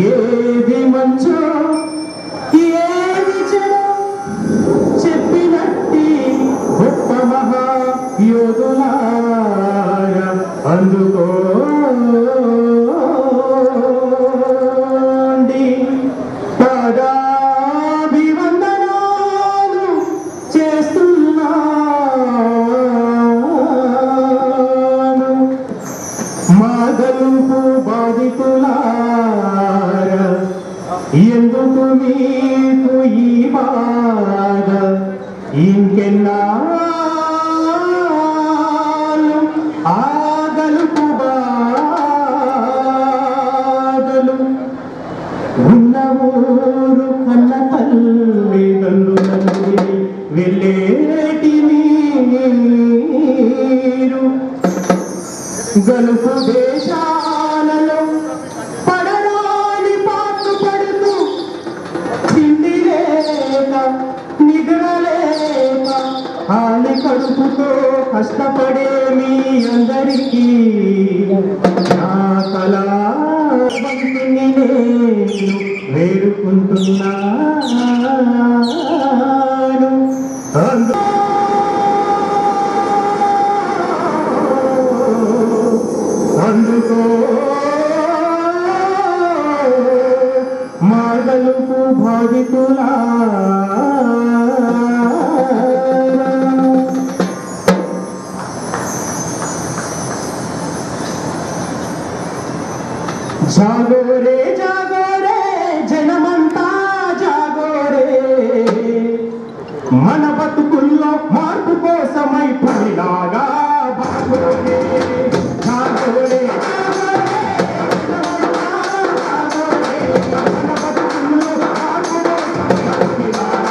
ఏది మంచో ఏది చెడో చెప్పినట్టి గొప్ప మహాయోధులారా అందుకోండి పాదాభివందనాలు చేస్తున్నాను. మా గలుపు బాధితులారా ఎందుకు మీకు ఈ బాధ? ఇంకెన్నాళ్ళు ఆ గలుపు బాధలు ఉన్న ఊరు కన్న తల్లిదండ్రులని వెళ్ళేటి మీరు గలుపు దేశాలలో పడరాని పాటు పడుతూ తిండి లేక నిద్ర లేక హాని కడుపుతో కష్టపడే మీ అందరికీ నా కళా బంతిని నేను వేడుకుంటున్నాను అందుకో మార్గలుపు భావితులా జాగోరే జాగోరే జనమంతా జాగోరే మన బతుకుల్లో మార్పు కోసమై పనిలాగా బాగోరే జాగోరే మన బతుకుల్లో మార్పు కోసమై పనిలాగా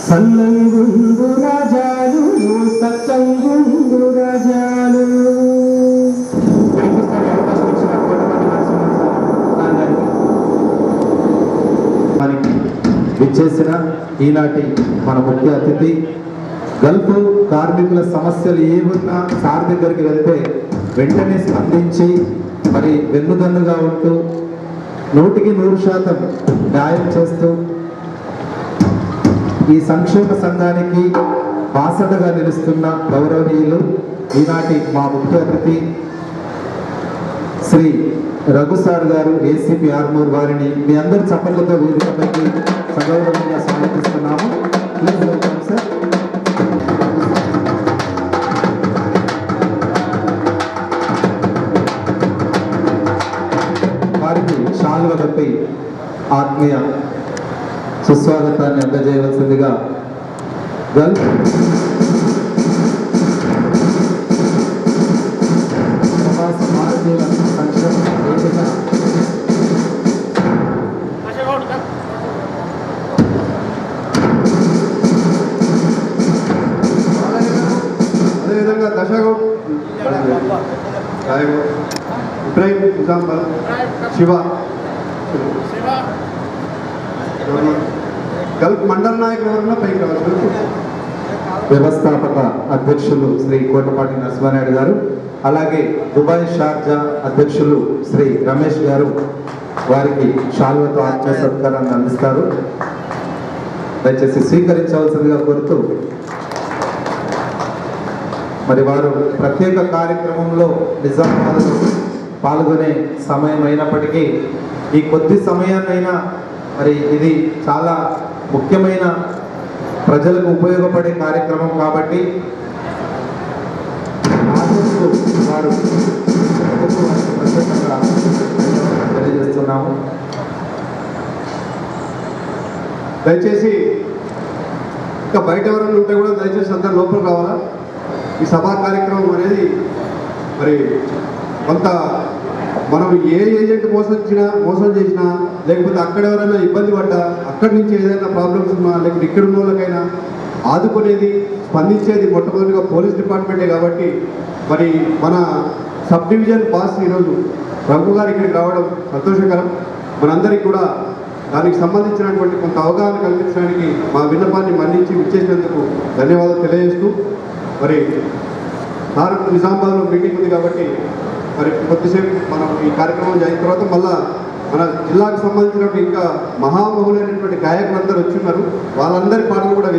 సన్నంగుండు రాజాలు సత్సంగుండు రాజాలు. మనకి విచ్చేసిన ఈనాటి మన ముఖ్య అతిథి, గల్ఫ్ కార్మికుల సమస్యలు ఏమున్నా సార్ దగ్గరికి వెళ్తే వెంటనే స్పందించి మరి వెన్నుదన్నుగా ఉంటూ 100% న్యాయం చేస్తూ ఈ సంక్షేమ సంఘానికి బాసటగా నిలుస్తున్న గౌరవనీయులు ఈనాటి మా ముఖ్య అతిథి శ్రీ రఘు సార్ గారు, ఏసీపీ ఆర్మూర్ వారిని మీ అందరి చప్పట్లతో వేదికపైకి సగౌరవంగా స్వాగతిస్తున్నాము. Please welcome sir. వారికి శాలువలపై ఆత్మీయ సుస్వాగతాన్ని అందజేయవలసిందిగా గల్ఫ్ భారతీయుల సంక్షేమ వేదిక అదేవిధంగా దశగౌడ్, ఇబ్రాహిం, నిజాంబాద్, శివ, గల్ఫ్ మండల నాయకులు ఎవరన్నా పైకి రావచ్చు. వ్యవస్థాపక అధ్యక్షులు శ్రీ కోటపాటి నరసింహానాయుడు గారు, అలాగే దుబాయ్ షార్జా అధ్యక్షులు శ్రీ రమేష్ గారు వారికి శాల్వతో ఆత్మ సత్కారాన్ని అందిస్తారు. దయచేసి స్వీకరించవలసిందిగా కోరుతూ, మరి వారు ప్రత్యేక కార్యక్రమంలో నిజామాబాద్ పాల్గొనే సమయం అయినప్పటికీ ఈ కొద్ది సమయాన్నైనా మరి ఇది చాలా ముఖ్యమైన ప్రజలకు ఉపయోగపడే కార్యక్రమం కాబట్టి వారు ప్రత్యేకంగా తెలియజేస్తున్నాము. దయచేసి ఇంకా బయట ఎవరైనా ఉంటే కూడా దయచేసి అందరు లోపల రావాలా. ఈ సభా కార్యక్రమం అనేది మరి కొంత మనం ఏ ఏజెంట్ మోసం చేసినా లేకపోతే అక్కడ ఎవరైనా ఇబ్బంది పడ్డా, అక్కడి నుంచి ఏదైనా ప్రాబ్లమ్స్ ఉన్నా, లేకపోతే ఇక్కడ ఉన్న వాళ్ళకైనా ఆదుకునేది, స్పందించేది మొట్టమొదటిగా పోలీస్ డిపార్ట్మెంటే. కాబట్టి మరి మన సబ్ డివిజన్ బాస్ ఈరోజు రఘు గారు ఇక్కడికి రావడం సంతోషకరం. మనందరికీ కూడా దానికి సంబంధించినటువంటి కొంత అవగాహన కల్పించడానికి మా విన్నపాన్ని మన్నించి విచ్చేసినందుకు ధన్యవాదాలు తెలియజేస్తూ, మరి నిజామాబాద్లో మీటింగ్ ఉంది కాబట్టి మరి కొద్దిసేపు మనం ఈ కార్యక్రమం జరిగిన తర్వాత మళ్ళా మన జిల్లాకు సంబంధించినటువంటి ఇంకా మహామహులైనటువంటి గాయకులందరూ వచ్చిన్నారు. వాళ్ళందరి పాటలు కూడా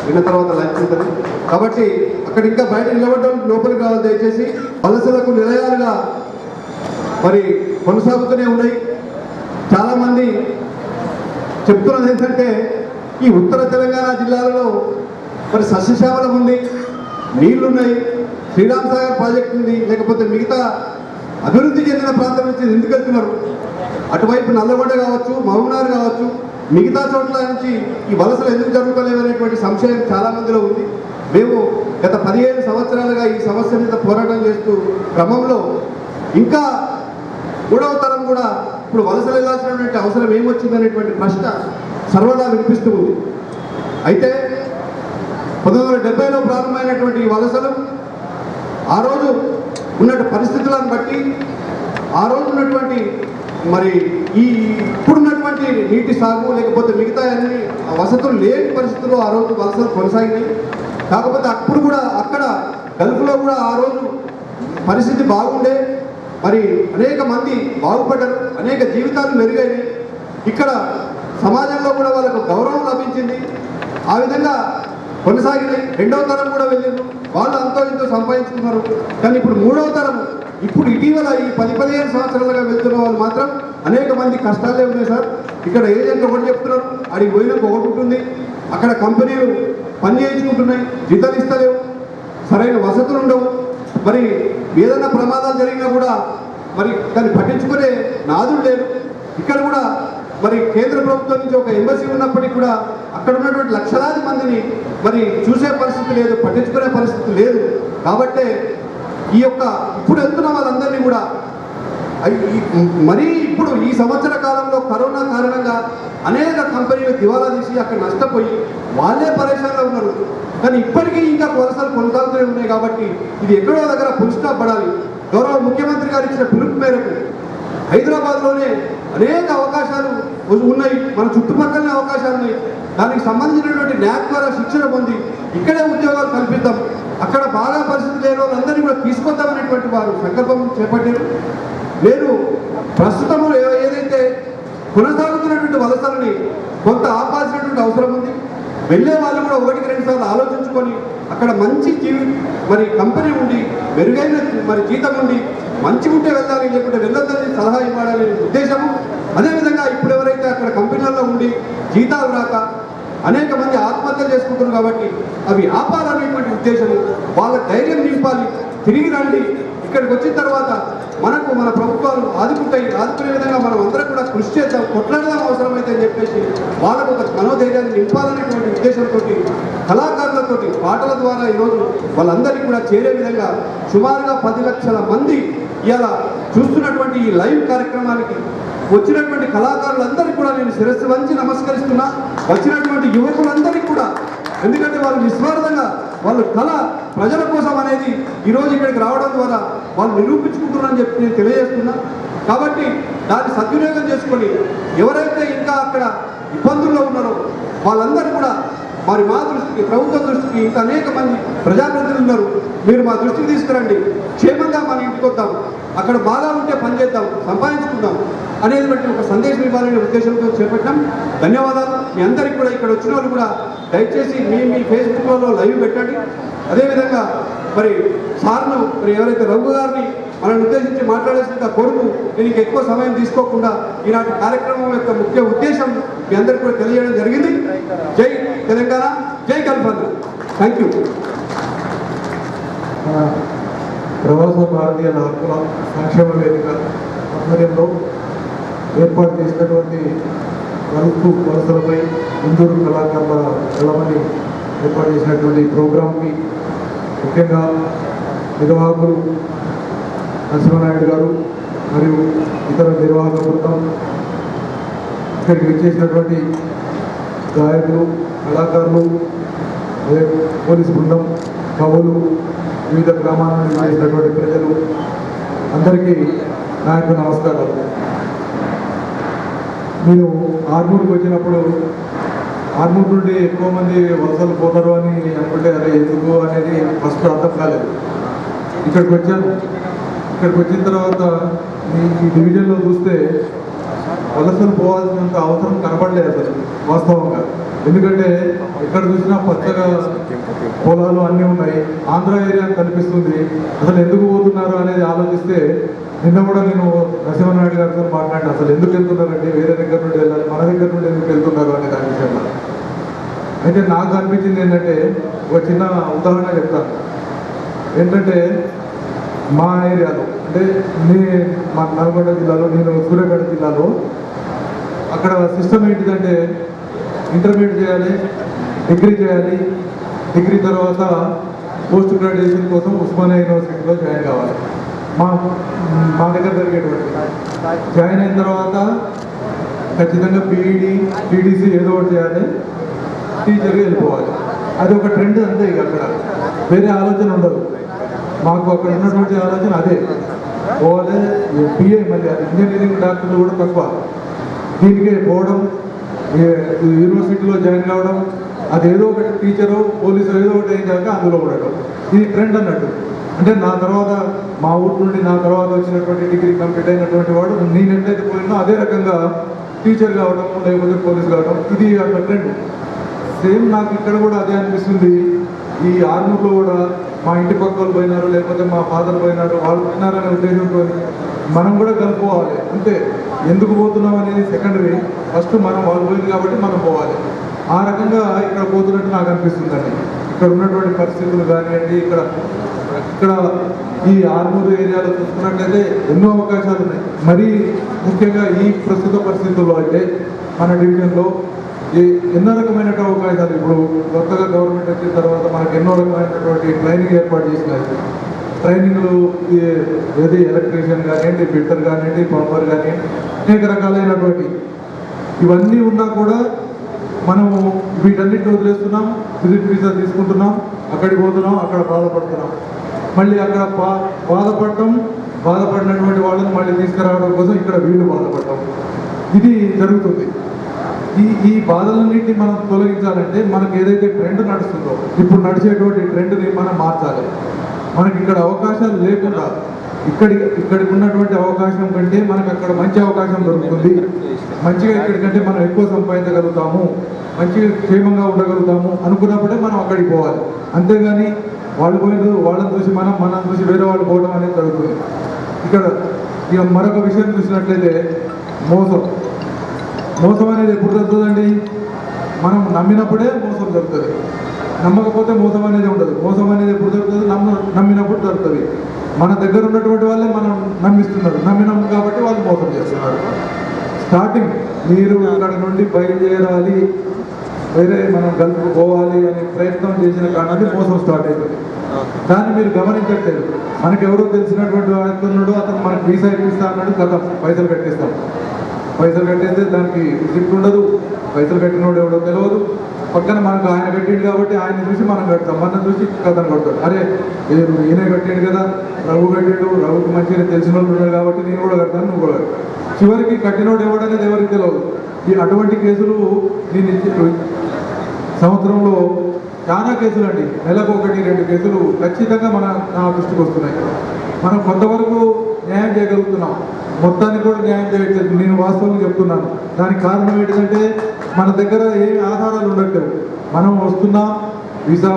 విన్న తర్వాత లంచ్ ఉంటుంది. కాబట్టి అక్కడ ఇంకా బయట నిలబడడం లోపలికి రావాలి. దయచేసి వలసలకు నిలయాలుగా మరి కొనసాగుతూనే ఉన్నాయి. చాలామంది చెప్తున్నది ఏంటంటే ఈ ఉత్తర తెలంగాణ జిల్లాలలో మరి సస్యశ్యామలం ఉంది, నీళ్లున్నాయి, శ్రీరామ్ సాగర్ ప్రాజెక్ట్ ఉంది, లేకపోతే మిగతా అభివృద్ధి చెందిన ప్రాంతం నుంచి ఎందుకు వెళ్తున్నారు? అటువైపు నల్లగొండ కావచ్చు, మహబూబ్నగర్ కావచ్చు, మిగతా చోట్ల నుంచి ఈ వలసలు ఎందుకు జరుగుతలేవు అనేటువంటి సంశయం చాలా మందిలో ఉంది. మేము గత 15 సంవత్సరాలుగా ఈ సమస్య మీద పోరాటం చేస్తూ క్రమంలో ఇంకా 3వ తరం కూడా ఇప్పుడు వలసలు వెళ్ళాల్సినటువంటి అవసరం ఏమొచ్చిందనేటువంటి ప్రశ్న సర్వదా వినిపిస్తూ ఉంది. అయితే 1970లో ప్రారంభమైనటువంటి ఈ వలసలు ఆ రోజు ఉన్నటువంటి పరిస్థితులను బట్టి, ఆ రోజు ఉన్నటువంటి మరి ఈ ఇప్పుడున్నటువంటి నీటి సాగు లేకపోతే మిగతా అన్ని వసతులు లేని పరిస్థితుల్లో ఆ రోజు వలసలు కొనసాగినాయి. కాకపోతే అప్పుడు కూడా అక్కడ గల్ఫ్లో కూడా ఆ రోజు పరిస్థితి బాగుండే, మరి అనేక మంది బాగుపడ్డారు, అనేక జీవితాలు మెరుగైనాయి. ఇక్కడ సమాజంలో కూడా వాళ్ళకు గౌరవం లభించింది. ఆ విధంగా కొనసాగినాయి. 2వ తరం కూడా వెళ్ళారు, వాళ్ళు అంతో ఇంతో సంపాదించుకున్నారు. కానీ ఇప్పుడు 3వ తరం, ఇప్పుడు ఇటీవల ఈ 10-15 సంవత్సరాలుగా వెళ్తున్న వాళ్ళు మాత్రం అనేక మంది కష్టాలే ఉన్నాయి సార్. ఇక్కడ ఏజెంట్లు ఒకటి చెప్తున్నారు, అడిగి పోయినాక ఒకటి ఉంటుంది. అక్కడ కంపెనీలు పని చేయించుకుంటున్నాయి, జీతాలు ఇస్తలేవు, సరైన వసతులు ఉండవు. మరి ఏదైనా ప్రమాదాలు జరిగినా కూడా మరి దాన్ని పట్టించుకునే నాదులు లేరు. ఇక్కడ కూడా మరి కేంద్ర ప్రభుత్వం నుంచి ఒక ఎంబసీ ఉన్నప్పటికీ కూడా అక్కడ ఉన్నటువంటి లక్షలాది మందిని మరి చూసే పరిస్థితి లేదు, పట్టించుకునే పరిస్థితి లేదు. కాబట్టే ఈ యొక్క ఇప్పుడు వెళ్తున్న వాళ్ళందరినీ కూడా మరీ ఇప్పుడు ఈ సంవత్సర కాలంలో కరోనా కారణంగా అనేక కంపెనీలు దివాలా తీసి అక్కడ నష్టపోయి వాళ్ళే పరేషాన్లో ఉన్నారు. కానీ ఇప్పటికీ ఇంకా వలసలు కొనసాగుతూనే ఉన్నాయి. కాబట్టి ఇది ఎక్కడో దగ్గర ఫుల్ స్టాప్ పడాలి. గౌరవ ముఖ్యమంత్రి గారు ఇచ్చిన పిలుపు మేరకు హైదరాబాద్లోనే అనేక అవకాశాలు ఉన్నాయి, మన చుట్టుపక్కలనే అవకాశాలు ఉన్నాయి. దానికి సంబంధించినటువంటి న్యాక్ ద్వారా శిక్షణ పొంది ఇక్కడే ఉద్యోగాలు కల్పిద్దాం, అక్కడ బాగా పరిస్థితి లేని వాళ్ళందరినీ కూడా తీసుకొద్దామనేటువంటి వారు సంకల్పం చేపట్టారు. నేను ప్రస్తుతము ఏదైతే కొనసాగుతున్నటువంటి వలసలని కొంత ఆపాల్సినటువంటి అవసరం ఉంది. వెళ్ళే వాళ్ళు కూడా 1-2 సార్లు ఆలోచించుకొని అక్కడ మంచి మరి కంపెనీ ఉండి, మెరుగైన మరి జీతం ఉండి, మంచిగా ఉంటే వెళ్ళాలి, లేకుంటే వెళ్ళొద్దని సలహా ఇవ్వాలనే ఉద్దేశము. అదేవిధంగా ఇప్పుడు ఎవరైతే అక్కడ కంపెనీలలో ఉండి జీతాలు రాక అనేక మంది ఆత్మహత్యలు చేసుకుంటున్నారు కాబట్టి అవి ఆపాలనేటువంటి ఉద్దేశము. వాళ్ళ ధైర్యం నింపాలి, తిరిగి రండి, ఇక్కడికి వచ్చిన తర్వాత మనకు మన ప్రభుత్వాలు ఆదుకుంటాయి, ఆదుకునే విధంగా మనం అందరం కూడా కృషి చేద్దాం, కొట్లాడదాం అవసరమైతే అని చెప్పేసి వాళ్ళకు ఒక మనోధైర్యాన్ని నింపాలనేటువంటి ఉద్దేశంతో కళాకారులతో పాటల ద్వారా ఈరోజు వాళ్ళందరికీ కూడా చేరే విధంగా సుమారుగా 10 లక్షల మంది ఇలా చూస్తున్నటువంటి ఈ లైవ్ కార్యక్రమానికి వచ్చినటువంటి కళాకారులందరికీ కూడా నేను శిరస్సు వంచి నమస్కరిస్తున్నా. వచ్చినటువంటి యువకులందరికీ కూడా, ఎందుకంటే వాళ్ళు నిస్వార్థంగా వాళ్ళు కళ ప్రజల కోసం అనేది ఈరోజు ఇక్కడికి రావడం ద్వారా వాళ్ళు నిరూపించుకుంటున్నారని చెప్పి నేను తెలియజేస్తున్నా. కాబట్టి దాన్ని సద్వినియోగం చేసుకొని ఎవరైతే ఇంకా అక్కడ ఇబ్బందుల్లో ఉన్నారో వాళ్ళందరూ కూడా మరి మా దృష్టికి, ప్రభుత్వ దృష్టికి ఇంకా అనేక మంది ప్రజాప్రతినిధులు ఉన్నారు, మీరు మా దృష్టికి తీసుకురండి, క్షేమంగా మన ఇంటికి వద్దాం, అక్కడ బాగా ఉంటే పని చేద్దాం, సంపాదించుకుందాం అనేది బట్టి ఒక సందేశం ఇవ్వాలనే ఉద్దేశంతో చేపట్టాం. ధన్యవాదాలు. మీ అందరికీ కూడా ఇక్కడ వచ్చిన వాళ్ళు కూడా దయచేసి మీ ఫేస్బుక్లో లైవ్ పెట్టండి. అదేవిధంగా మరి సార్ను మరి ఎవరైతే రఘు గారిని మనల్ని ఉద్దేశించి మాట్లాడేసిన కొరకు దీనికి ఎక్కువ సమయం తీసుకోకుండా ఈనాటి కార్యక్రమం యొక్క ముఖ్య ఉద్దేశం మీ అందరికీ కూడా తెలియజేయడం జరిగింది. జై తెలంగాణ, జై కల్పన. Thank you. ప్రవాస భారతీయ హక్కుల సంక్షేమ వేదిక ఆధ్వర్యంలో ఏర్పాటు చేసినటువంటి వలసలపై ఇందూరు కళాకారుల కళమని ఏర్పాటు చేసినటువంటి ప్రోగ్రాంకి ముఖ్యంగా నిర్వాహకులు నరసింహనాయుడు గారు మరియు ఇతర నిర్వాహక బృందం, ఇక్కడికి వచ్చేసినటువంటి గాయకులు, కళాకారులు, అదే పోలీసు బృందం, కవులు, వివిధ గ్రామాల నుంచి చేసినటువంటి ప్రజలు అందరికీ నా యొక్క నమస్కారాలు. నేను ఆర్మూర్కి వచ్చినప్పుడు ఆర్మూర్ నుండి ఎక్కువ మంది వలసలు పోతారు అని అనుకుంటే అదే ఎందుకు అనేది ఫస్ట్ అర్థం కాలేదు. ఇక్కడికి వచ్చాను. ఇక్కడికి వచ్చిన తర్వాత ఈ డివిజన్లో చూస్తే వలసలు పోవాల్సినంత అవసరం కనపడలేదు అసలు వాస్తవంగా. ఎందుకంటే ఎక్కడ చూసినా పచ్చగా పొలాలు అన్నీ ఉన్నాయి, ఆంధ్ర ఏరియా కనిపిస్తుంది. అసలు ఎందుకు పోతున్నారు అనేది ఆలోచిస్తే నిన్న కూడా నేను నరసింహనాయుడు గారితో మాట్లాడిన, అసలు ఎందుకు వెళ్తున్నారండి, వేరే దగ్గర నుండి వెళ్ళాలి, మన దగ్గర నుండి ఎందుకు వెళ్తున్నారు అనే దాని విషయంలో. అయితే నాకు అనిపించింది ఏంటంటే ఒక చిన్న ఉదాహరణ చెప్తాను. ఏంటంటే మా ఏరియాలో అంటే మా నల్గొండ జిల్లాలో, నేను సూర్యాపేట జిల్లాలో, అక్కడ సిస్టమ్ ఏంటిదంటే ఇంటర్మీడియట్ చేయాలి, డిగ్రీ చేయాలి, డిగ్రీ తర్వాత పోస్ట్ గ్రాడ్యుయేషన్ కోసం ఉస్మానియా యూనివర్సిటీలో జాయిన్ కావాలి. మా దగ్గర జరిగేటువంటి జాయిన్ అయిన తర్వాత ఖచ్చితంగా పీఈడి, టీడీసీ ఏదో ఒకటి చేయాలి, టీచర్గా వెళ్ళిపోవాలి. అది ఒక ట్రెండ్ అంతే. ఇక అక్కడ వేరే ఆలోచన ఉండదు. మాకు అక్కడ ఉన్నటువంటి ఆలోచన అదే, పోవాలి పిఏ, మళ్ళీ అది ఇంజనీరింగ్ డాక్టర్లు కూడా తక్కువ, దీనికే పోవడం, యూనివర్సిటీలో జాయిన్ కావడం, అది ఏదో ఒకటి టీచరు, పోలీసు ఏదో ఒకటి అయ్యాక అందులో ఉండడం. ఇది ట్రెండ్ అన్నట్టు. అంటే నా తర్వాత మా ఊరు నుండి నా తర్వాత వచ్చినటువంటి డిగ్రీ కంప్లీట్ అయినటువంటి వాడు నేను ఎట్లయితే పోయినా అదే రకంగా టీచర్ కావడం, లేకపోతే పోలీస్ కావడం, ఇది అట్లా ట్రెండ్. సేమ్ నాకు ఇక్కడ కూడా అదే అనిపిస్తుంది. ఈ ఆర్మూర్లో కూడా మా ఇంటి పక్క వాళ్ళు పోయినారు, లేకపోతే మా ఫాదర్ పోయినారు, వాళ్ళు పోయినారనే ఉద్దేశంతో మనం కూడా కలుపుకోవాలి. అంతే, ఎందుకు పోతున్నాం అనేది సెకండరీ. ఫస్ట్ మనం వాళ్ళు పోయింది కాబట్టి మనం పోవాలి. ఆ రకంగా ఇక్కడ పోతున్నట్టు నాకు అనిపిస్తుందండి. ఇక్కడ ఉన్నటువంటి పరిస్థితులు కానివ్వండి, ఇక్కడ ఈ ఆర్మూరు ఏరియాలో చూసుకున్నట్లయితే ఎన్నో అవకాశాలు ఉన్నాయి. మరీ ముఖ్యంగా ఈ ప్రస్తుత పరిస్థితుల్లో అయితే మన డివిజన్లో ఎన్నో రకమైన అవకాశాలు, ఇప్పుడు కొత్తగా గవర్నమెంట్ వచ్చిన తర్వాత మనకు ఎన్నో రకమైనటువంటి ట్రైనింగ్ ఏర్పాటు చేసినారు. ట్రైనింగ్లు ఏది ఎలక్ట్రీషియన్ కానివ్వండి, ఫిల్టర్ కానివ్వండి, పంపర్ కానివ్వండి, అనేక రకాలైనటువంటి ఇవన్నీ ఉన్నా కూడా మనము వీటన్నిటిని వదిలేస్తున్నాం, విజిట్ వీసా తీసుకుంటున్నాం, అక్కడికి పోతున్నాం, అక్కడ బాధపడుతున్నాం. మళ్ళీ అక్కడ బాధపడినటువంటి వాళ్ళని మళ్ళీ తీసుకురావడం కోసం ఇక్కడ వీళ్ళు బాధపడటం, ఇది జరుగుతుంది. ఈ బాధలన్నింటినీ మనం తొలగించాలంటే మనకు ఏదైతే ట్రెండ్ నడుస్తుందో, ఇప్పుడు నడిచేటువంటి ట్రెండ్ని మనం మార్చాలి. మనకి ఇక్కడ అవకాశాలు లేకుండా ఇక్కడికి ఉన్నటువంటి అవకాశం కంటే మనకు అక్కడ మంచి అవకాశం దొరుకుతుంది. మంచిగా ఇక్కడికంటే మనం ఎక్కువ సంపాదించగలుగుతాము, మంచిగా క్షేమంగా ఉండగలుగుతాము అనుకున్నప్పుడే మనం అక్కడికి పోవాలి. అంతేగాని వాళ్ళు పోయిన వాళ్ళని చూసి మనం చూసి వేరే వాళ్ళు పోవడం అనేది జరుగుతుంది. ఇక్కడ ఇక మరొక విషయం చూసినట్లయితే మోసం అనేది ఎప్పుడు జరుగుతుందండి? మనం నమ్మినప్పుడే మోసం జరుగుతుంది, నమ్మకపోతే మోసం అనేది ఉండదు. మోసం అనేది ఎప్పుడు జరుగుతుంది? నమ్మినప్పుడు జరుగుతుంది. మన దగ్గర ఉన్నటువంటి వాళ్ళే మనం నమ్మిస్తున్నారు, నమ్మినాం కాబట్టి వాళ్ళు మోసం చేస్తున్నారు. స్టార్టింగ్ మీరు ఇక్కడ నుండి బయలుదేరాలి, వేరే మనం గల్ఫ్కు పోవాలి అనే ప్రయత్నం చేసిన కారణాన్ని మోసం స్టార్ట్ అవుతుంది. దాన్ని మీరు గమనించట్లేదు. మనకెవరో తెలిసినటువంటి వాడుతున్నాడు, అతను మనకు వీసా ఇప్పిస్తా అన్నాడు, కదా పైసలు కట్టేస్తాం. పైసలు కట్టేస్తే దానికి రిసిప్ట్ ఉండదు, పైసలు కట్టినోడు ఎవడో తెలియదు. పక్కన మనకు ఆయన కట్టిండు కాబట్టి ఆయన చూసి మనం కడతాం, మనం చూసి కథను కొడతాడు. అరే ఈయనే కట్టిండు కదా, రఘు కట్టిండు, రఘుకి మంచిగా తెలిసిన వాళ్ళు ఉన్నారు కాబట్టి నేను కూడా కడతాను, నువ్వు కూడా. చివరికి కట్టినోడు ఎవడనేది ఎవరికి తెలియదు. అటువంటి కేసులు నేను సంవత్సరంలో చాలా కేసులు అండి, నెలకు 1-2 కేసులు ఖచ్చితంగా నా దృష్టికి వస్తున్నాయి. మనం కొంతవరకు న్యాయం చేయగలుగుతున్నాం, మొత్తానికి కూడా న్యాయం చేయట్లేదు. నేను వాస్తవంగా చెప్తున్నాను. దానికి కారణం ఏంటంటే మన దగ్గర ఏ ఆధారాలు ఉండట్లేవు. మనం వస్తున్నాం, వీసా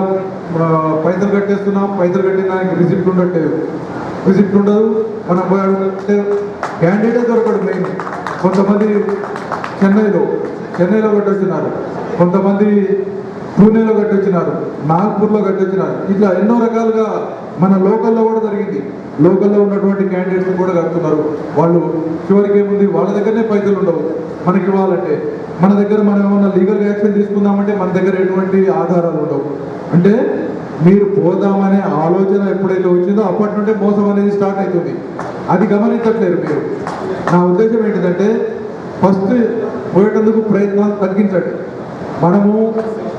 పైసలు కట్టేస్తున్నాం, పైసలు కట్టిన దానికి రిసిప్ట్ ఉండట్లేదు, రిసిప్ట్ ఉండదు. మనం క్యాండిడేట్ దొరకడు. మెయిన్ కొంతమంది చెన్నైలో కట్టొచ్చినారు, కొంతమంది పూణేలో కట్టొచ్చినారు, నాగ్పూర్లో కట్టొచ్చినారు. ఇట్లా ఎన్నో రకాలుగా మన లోకల్లో కూడా జరిగింది. లోకల్లో ఉన్నటువంటి క్యాండిడేట్స్ కూడా కడుతున్నారు. వాళ్ళు చివరికి ఏముంది, వాళ్ళ దగ్గరనే పైసలు ఉండవు. మనకి ఇవ్వాలంటే మన దగ్గర మనం ఏమన్నా లీగల్ యాక్షన్ తీసుకుందామంటే మన దగ్గర ఎటువంటి ఆధారాలు ఉండవు. అంటే మీరు పోదామనే ఆలోచన ఎప్పుడైతే వచ్చిందో అప్పటి నుండే మోసం అనేది స్టార్ట్ అవుతుంది. అది గమనించట్లేరు మీరు. నా ఉద్దేశం ఏంటిదంటే ఫస్ట్ పోయేటందుకు ప్రయత్నాలు తగ్గించండి. మనము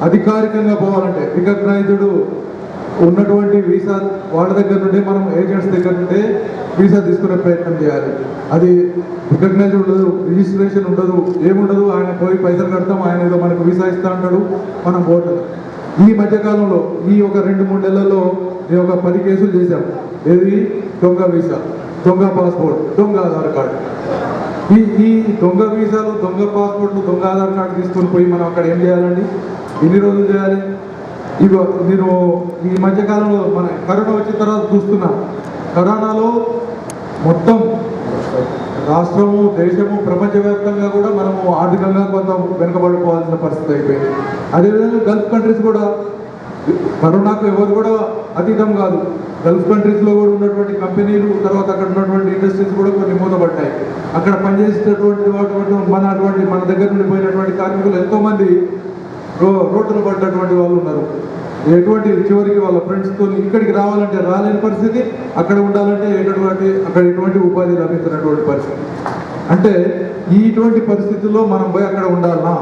అధికారికంగా పోవాలంటే రికగ్నైజ్డ్ ఉన్నటువంటి వీసా వాళ్ళ దగ్గర నుండి మనం ఏజెంట్స్ దగ్గర నుండి వీసా తీసుకునే ప్రయత్నం చేయాలి. అది రికగ్నైజ్ ఉండదు, రిజిస్ట్రేషన్ ఉండదు, ఏముండదు. ఆయన పోయి పైసలు కడతాం, ఆయన ఏదో మనకు వీసా ఇస్తా అంటాడు, మనం పోతాం. ఈ మధ్యకాలంలో ఈ ఒక 2-3 నెలల్లో నేను ఒక 10 కేసులు చేశాం. ఏది? దొంగ వీసా, దొంగ పాస్పోర్ట్, దొంగ ఆధార్ కార్డు. ఈ దొంగ వీసాలు, దొంగ పాస్పోర్ట్లు, దొంగ ఆధార్ కార్డు తీసుకొని పోయి మనం అక్కడ ఏం చేయాలండి? ఎన్ని రోజులు చేయాలి? ఇగో నేను ఈ మధ్యకాలంలో మన కరోనా వచ్చిన తర్వాత చూస్తున్నా. కరోనాలో మొత్తం రాష్ట్రము, దేశము, ప్రపంచవ్యాప్తంగా కూడా మనము ఆర్థికంగా కొంత వెనుకబడిపోవాల్సిన పరిస్థితి అయిపోయింది. అదేవిధంగా గల్ఫ్ కంట్రీస్ కూడా కరోనాకు ఎవరు కూడా అతీతం కాదు. గల్ఫ్ కంట్రీస్లో కూడా ఉన్నటువంటి కంపెనీలు, తర్వాత అక్కడ ఉన్నటువంటి ఇండస్ట్రీస్ కూడా కొన్ని మూతపడ్డాయి. అక్కడ పనిచేసేటటువంటి మన దగ్గర నుండి పోయినటువంటి కార్మికులు ఎంతోమంది రోడ్డును పడ్డటువంటి వాళ్ళు ఉన్నారు. ఎటువంటి చివరికి వాళ్ళ ఫ్రెండ్స్తో ఇక్కడికి రావాలంటే రాలేని పరిస్థితి, అక్కడ ఉండాలంటే అక్కడ ఎటువంటి ఉపాధి లభించినటువంటి పరిస్థితి. అంటే ఇటువంటి పరిస్థితుల్లో మనం పోయి అక్కడ ఉండాలన్నా,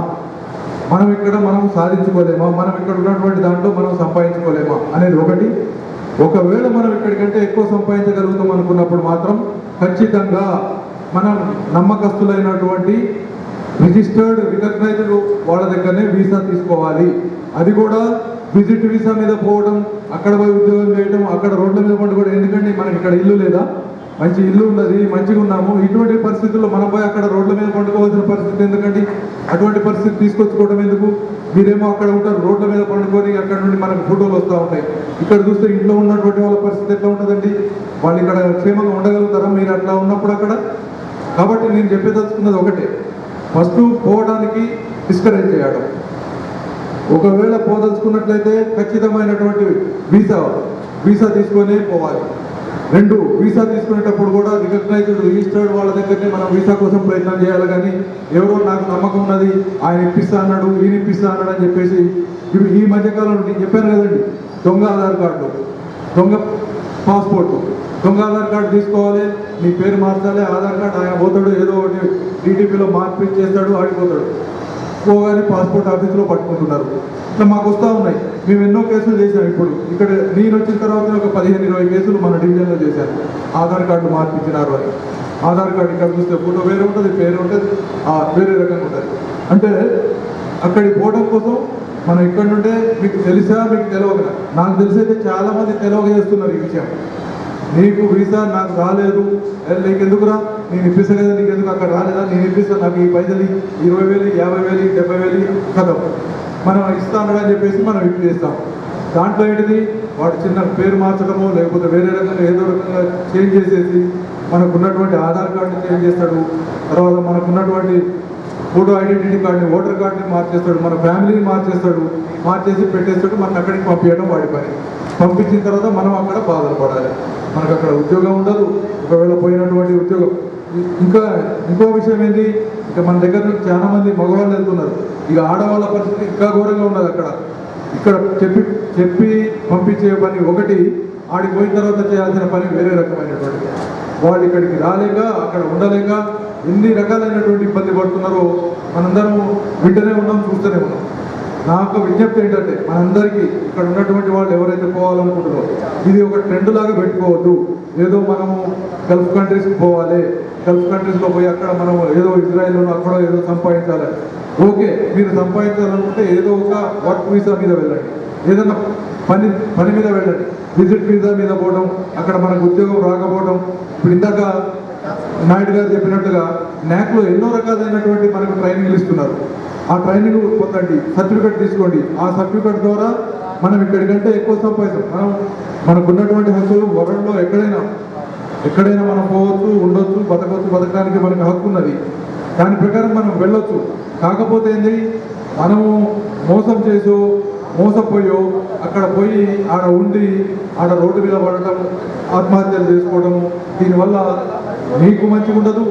మనం ఇక్కడ సాధించుకోలేమా, మనం ఇక్కడ ఉన్నటువంటి దాంట్లో మనం సంపాదించుకోలేమా అనేది ఒకటి. ఒకవేళ మనం ఇక్కడికంటే ఎక్కువ సంపాదించగలుగుతాం అనుకున్నప్పుడు మాత్రం ఖచ్చితంగా మనం నమ్మకస్తులైనటువంటి రిజిస్టర్డ్, రికగ్నైజ్డ్ వాళ్ళ దగ్గరనే వీసా తీసుకోవాలి. అది కూడా విజిట్ వీసా మీద పోవడం, అక్కడ పోయి ఉద్యోగం చేయడం, అక్కడ రోడ్ల మీద పండుకోవడం. ఎందుకంటే మనకి ఇక్కడ ఇల్లు లేదా, మంచి ఇల్లు ఉన్నది, మంచిగా ఉన్నాము. ఇటువంటి పరిస్థితుల్లో మనం పోయి అక్కడ రోడ్ల మీద పండుకోవాల్సిన పరిస్థితి ఎందుకండి? అటువంటి పరిస్థితి తీసుకొచ్చుకోవడం ఎందుకు? మీరేమో అక్కడ ఉంటారు, రోడ్ల మీద పండుకొని అక్కడ నుండి మనకు ఫోటోలు వస్తూ ఉంటాయి. ఇక్కడ చూస్తే ఇంట్లో ఉన్నటువంటి వాళ్ళ పరిస్థితి ఎట్లా ఉంటుందండి? వాళ్ళు ఇక్కడ క్షేమంగా ఉండగలుగుతారా మీరు అట్లా ఉన్నప్పుడు అక్కడ? కాబట్టి నేను చెప్పేదలుచుకున్నది ఒకటే, ఫస్ట్ పోవడానికి డిస్కరేజ్ చేయడం. ఒకవేళ పోదలుచుకున్నట్లయితే ఖచ్చితమైనటువంటి వీసా తీసుకొని పోవాలి. 2, వీసా తీసుకునేటప్పుడు కూడా రికగ్నైజ్డ్, రిజిస్టర్డ్ వాళ్ళ దగ్గరనే మనం వీసా కోసం ప్రయత్నం చేయాలి. కానీ ఎవరో నాకు నమ్మకం ఉన్నది, ఆయన ఇప్పిస్తా అన్నాడు, ఈయన ఇప్పిస్తా అన్నాడు అని చెప్పేసి ఈ మధ్యకాలంలో నేను చెప్పాను కదండి, దొంగ ఆధార్ కార్డు, దొంగ పాస్పోర్టు, దొంగ ఆధార్ కార్డు తీసుకోవాలి, నీ పేరు మార్చాలి, ఆధార్ కార్డు ఆయన పోతాడు, ఏదో ఒకటి టీటీపీలో మార్పిచ్చేస్తాడు, ఆడిపోతాడు. పోగానే పాస్పోర్ట్ ఆఫీసులో పట్టుకుంటున్నారు. ఇట్లా మాకు వస్తూ ఉన్నాయి. మేము ఎన్నో కేసులు చేసాం. ఇప్పుడు ఇక్కడ నేను వచ్చిన తర్వాత ఒక 15-20 కేసులు మన డివిజన్లో చేశాను. ఆధార్ కార్డు మార్పించినారు అని. ఆధార్ కార్డు ఇక్కడ చూస్తే ఫోటో వేరే ఉంటుంది, పేరు ఉంటుంది, వేరే రకంగా ఉంటుంది. అంటే అక్కడికి పోవడం కోసం మనం ఇక్కడ నుండే మీకు తెలుసా, మీకు తెలియక, నాకు తెలిసైతే చాలామంది తెలియక చేస్తున్నారు ఈ విషయం. నీకు వీసా నాకు రాలేదు, నీకు ఎందుకురా, నేను ఇప్పిస్తా కదా, నీకు ఎందుకు అక్కడ రాలేదా, నేను ఇప్పిస్తాను, నాకు ఈ పైసలు 20,000, 50,000, 70,000 కదా మనం ఇస్తాను అని చెప్పేసి మనం ఇప్పిస్తాం. దాంట్లో ఏంటిది, వాడు చిన్న పేరు మార్చడమో లేకపోతే వేరే రకంగా ఏదో రకంగా చేంజ్ చేసేసి మనకున్నటువంటి ఆధార్ కార్డుని చేంజ్ చేస్తాడు, తర్వాత మనకున్నటువంటి ఫోటో ఐడెంటిటీ కార్డుని, ఓటర్ కార్డుని మార్చేస్తాడు, మన ఫ్యామిలీని మార్చేస్తాడు, మార్చేసి పెట్టేస్తాడు, మనకు అక్కడికి పంపించడం వాడి పని. పంపించిన తర్వాత మనం అక్కడ బాధలు పడాలి. మనకు అక్కడ ఉద్యోగం ఉండదు. ఒకవేళ పోయినటువంటి ఉద్యోగం. ఇంకో విషయం ఏంటి, ఇక మన దగ్గర నుంచి చాలా మంది మగవాళ్ళు వెళ్తున్నారు. ఇక ఆడవాళ్ళ పరిస్థితి ఇంకా ఘోరంగా ఉన్నది. ఇక్కడ చెప్పి పంపించే పని ఒకటి, ఆడికి పోయిన తర్వాత చేయాల్సిన పని వేరే రకమైనటువంటి. వాళ్ళు ఇక్కడికి రాలేక, అక్కడ ఉండలేక ఎన్ని రకాలైనటువంటి ఇబ్బంది పడుతున్నారో మనందరం వింటూనే ఉన్నాం, చూస్తూనే ఉన్నాం. నాకు విజ్ఞప్తి ఏంటంటే, మనందరికీ ఇక్కడ ఉన్నటువంటి వాళ్ళు ఎవరైతే పోవాలనుకుంటున్నారో ఇది ఒక ట్రెండ్ లాగా పెట్టుకోవద్దు. ఏదో మనము గల్ఫ్ కంట్రీస్కి పోవాలి, గల్ఫ్ కంట్రీస్లో పోయి అక్కడ మనం ఏదో ఇజ్రాయెల్లోనూ అక్కడ ఏదో సంపాదించాలి. ఓకే, మీరు సంపాదించాలనుకుంటే ఏదో ఒక వర్క్ వీసా మీద వెళ్ళండి, ఏదైనా పని మీద వెళ్ళండి. విజిట్ వీసా మీద పోవడం, అక్కడ మనకు ఉద్యోగం రాకపోవడం. ఇప్పుడు ఇందాక నాయుడు గారు చెప్పినట్టుగా NACలో ఎన్నో రకాలైనటువంటి మనకు ట్రైనింగ్లు ఇస్తున్నారు. ఆ ట్రైనింగ్ పొందండి, సర్టిఫికేట్ తీసుకోండి. ఆ సర్టిఫికేట్ ద్వారా మనం ఇక్కడికంటే ఎక్కువ సంపాదిస్తాం. మనకున్నటువంటి హక్కులు వరల్డ్లో ఎక్కడైనా మనం పోవచ్చు, ఉండొచ్చు, బతకడానికి మనకు హక్కు ఉన్నది. దాని ప్రకారం మనం వెళ్ళొచ్చు. కాకపోతే ఏంటి, మనము మోసపోయో అక్కడ పోయి ఆడ ఉండి ఆడ రోడ్డు మీద పడటం, ఆత్మహత్యలు చేసుకోవడము, దీనివల్ల మీకు మంచిగా ఉండదు,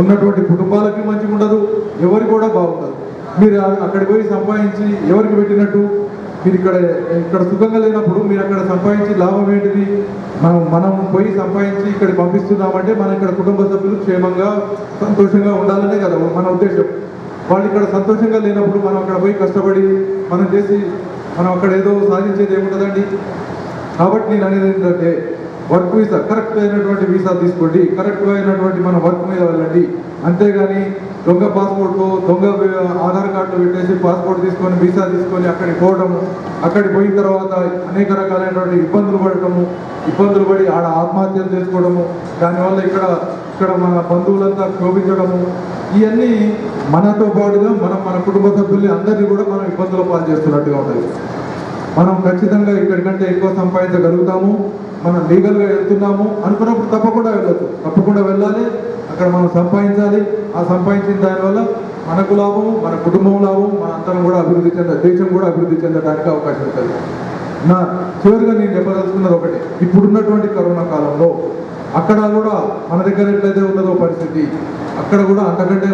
ఉన్నటువంటి కుటుంబాలకి మంచిగా ఉండదు, ఎవరికి కూడా బాగుండదు. మీరు అక్కడికి పోయి సంపాదించి ఎవరికి పెట్టినట్టు? మీరు ఇక్కడ సుఖంగా లేనప్పుడు మీరు అక్కడ సంపాదించి లాభం ఏంటిది? మనం పోయి సంపాదించి ఇక్కడికి పంపిస్తున్నామంటే మనం ఇక్కడ కుటుంబ సభ్యులు క్షేమంగా సంతోషంగా ఉండాలనే కదా మన ఉద్దేశం. వాళ్ళు ఇక్కడ సంతోషంగా లేనప్పుడు మనం అక్కడ పోయి కష్టపడి మనం అక్కడ ఏదో సాధించేది ఏముంటుందండి. కాబట్టి నేను అనేది ఏంటంటే, వర్క్ వీసా, కరెక్ట్ అయినటువంటి వీసా తీసుకోండి, కరెక్ట్గా అయినటువంటి మన వర్క్ మీద వెళ్ళండి. అంతేగాని దొంగ పాస్పోర్ట్, దొంగ ఆధార్ కార్డులు పెట్టేసి పాస్పోర్ట్ తీసుకొని వీసా తీసుకొని అక్కడికి పోవడము, అక్కడికి పోయిన తర్వాత అనేక రకాలైనటువంటి ఇబ్బందులు పడి ఆడ ఆత్మహత్యలు చేసుకోవడము, దానివల్ల ఇక్కడ మన బంధువులంతా క్షోభించడము, ఇవన్నీ మనతో పాటుగా మన కుటుంబ సభ్యుల్ని అందరినీ కూడా మనం ఇబ్బందుల పాలు చేస్తున్నట్టుగా ఉంటుంది. మనం ఖచ్చితంగా ఇక్కడికంటే ఎక్కువ సంపాదించగలుగుతాము, మనం లీగల్గా వెళ్తున్నాము అనుకున్నప్పుడు తప్పకుండా వెళ్ళాలి. అక్కడ మనం సంపాదించాలి. ఆ సంపాదించిన దానివల్ల మనకు లాభం, మన కుటుంబం లాభం, మన అందరం కూడా అభివృద్ధి దేశం కూడా అభివృద్ధి చెందడానికి అవకాశం ఉంటుంది. నా చివరిగా నేను చెప్పదలుచుకున్నది ఒకటి, ఇప్పుడున్నటువంటి కరోనా కాలంలో అక్కడ కూడా మన దగ్గర ఎట్లయితే ఉన్నదో పరిస్థితి, అక్కడ కూడా అంతకంటే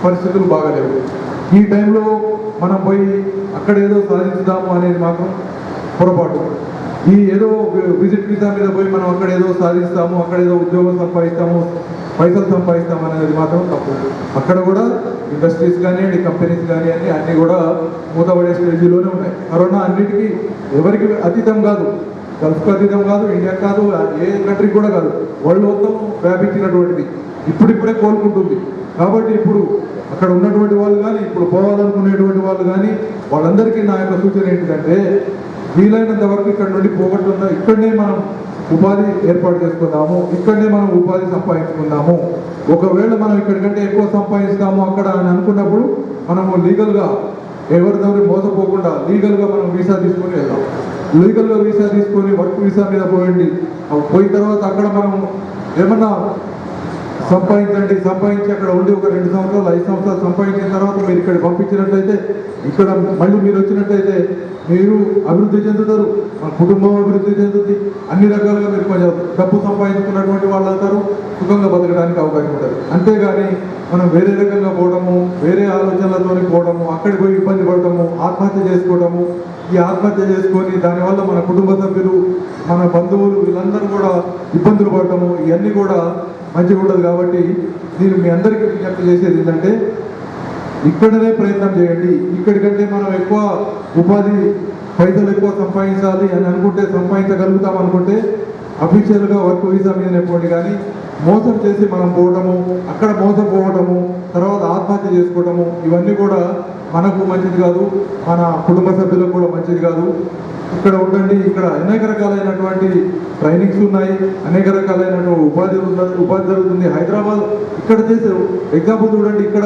పరిస్థితులు బాగాలేవు. ఈ టైంలో మనం పోయి అక్కడ ఏదో సాధించుదాము అనేది మాత్రం పొరపాటు. ఈ ఏదో విజిట్ వీసా మీద పోయి మనం అక్కడ ఏదో సాధిస్తాము, అక్కడ ఏదో ఉద్యోగం సంపాదిస్తాము, పైసలు సంపాదిస్తాము అనేది మాత్రం తప్పు. అక్కడ కూడా ఇండస్ట్రీస్ కానివ్వండి, కంపెనీస్ కానివ్వండి అన్నీ కూడా మూతపడే స్టేజీలోనే ఉన్నాయి. కరోనా అన్నిటికీ ఎవరికి అతీతం కాదు, గల్ఫ్కి అతీతం కాదు, ఇండియా కాదు, ఏ కంట్రీకి కూడా కాదు, వరల్డ్ మొత్తం వ్యాపించినటువంటిది. ఇప్పుడిప్పుడే కోలుకుంటుంది. కాబట్టి ఇప్పుడు అక్కడ ఉన్నటువంటి వాళ్ళు కానీ, ఇప్పుడు పోవాలనుకునేటువంటి వాళ్ళు కానీ, వాళ్ళందరికీ నా యొక్క సూచన ఏంటిదంటే, వీలైనంత వరకు ఇక్కడ నుండి పోగొట్టుకుందాం, ఇక్కడనే మనం ఉపాధి ఏర్పాటు చేసుకుందాము, ఇక్కడనే మనం ఉపాధి సంపాదించుకుందాము. ఒకవేళ మనం ఇక్కడికంటే ఎక్కువ సంపాదిస్తాము అక్కడ అని అనుకున్నప్పుడు మనము లీగల్గా ఎవరితో మోసపోకుండా లీగల్గా మనం వీసా తీసుకొని వెళ్దాం. లీగల్గా వీసా తీసుకొని వర్క్ వీసా మీద పోయండి. పోయిన తర్వాత అక్కడ మనం ఏమన్నా సంపాదించి అక్కడ ఉండి ఒక 2 సంవత్సరాలు 5 సంవత్సరాలు సంపాదించిన తర్వాత మీరు ఇక్కడ పంపించినట్లయితే, ఇక్కడ మళ్ళీ మీరు వచ్చినట్లయితే మీరు అభివృద్ధి చెందుతారు, మన కుటుంబం అభివృద్ధి చెందుతుంది, అన్ని రకాలుగా మీరు కొంచెం డబ్బు సంపాదించుకున్నటువంటి వాళ్ళు అవుతారు, సుఖంగా బతకడానికి అవకాశం ఉంటుంది. అంతేగాని మనం వేరే రకంగా పోవడము, వేరే ఆలోచనలతో పోవడము, అక్కడికి పోయి ఇబ్బంది పడటము, ఆత్మహత్య చేసుకోవడము, ఈ ఆత్మహత్య చేసుకొని దానివల్ల మన కుటుంబ సభ్యులు, మన బంధువులు వీళ్ళందరూ కూడా ఇబ్బందులు పడటము, ఇవన్నీ కూడా మంచిగా ఉండదు. కాబట్టి నేను మీ అందరికీ విజ్ఞప్తి చేసేది ఏంటంటే, ఇక్కడనే ప్రయత్నం చేయండి. ఇక్కడికంటే మనం ఎక్కువ ఉపాధి పైసలు ఎక్కువ సంపాదించాలి అని అనుకుంటే, సంపాదించగలుగుతాం అనుకుంటే అఫీషియల్గా వర్క్ వీసా మీద పోండి. కానీ మోసం చేసి మనం పోవడము, అక్కడ మోసపోవడము, తర్వాత ఆత్మహత్య చేసుకోవడము, ఇవన్నీ కూడా మనకు మంచిది కాదు, మన కుటుంబ సభ్యులకు కూడా మంచిది కాదు. ఇక్కడ ఉండండి. ఇక్కడ అనేక రకాలైనటువంటి ట్రైనింగ్స్ ఉన్నాయి, అనేక రకాలైన ఉపాధి జరుగుతుంది. హైదరాబాద్ ఇక్కడ చేసే ఎగ్జాంపుల్ చూడండి. ఇక్కడ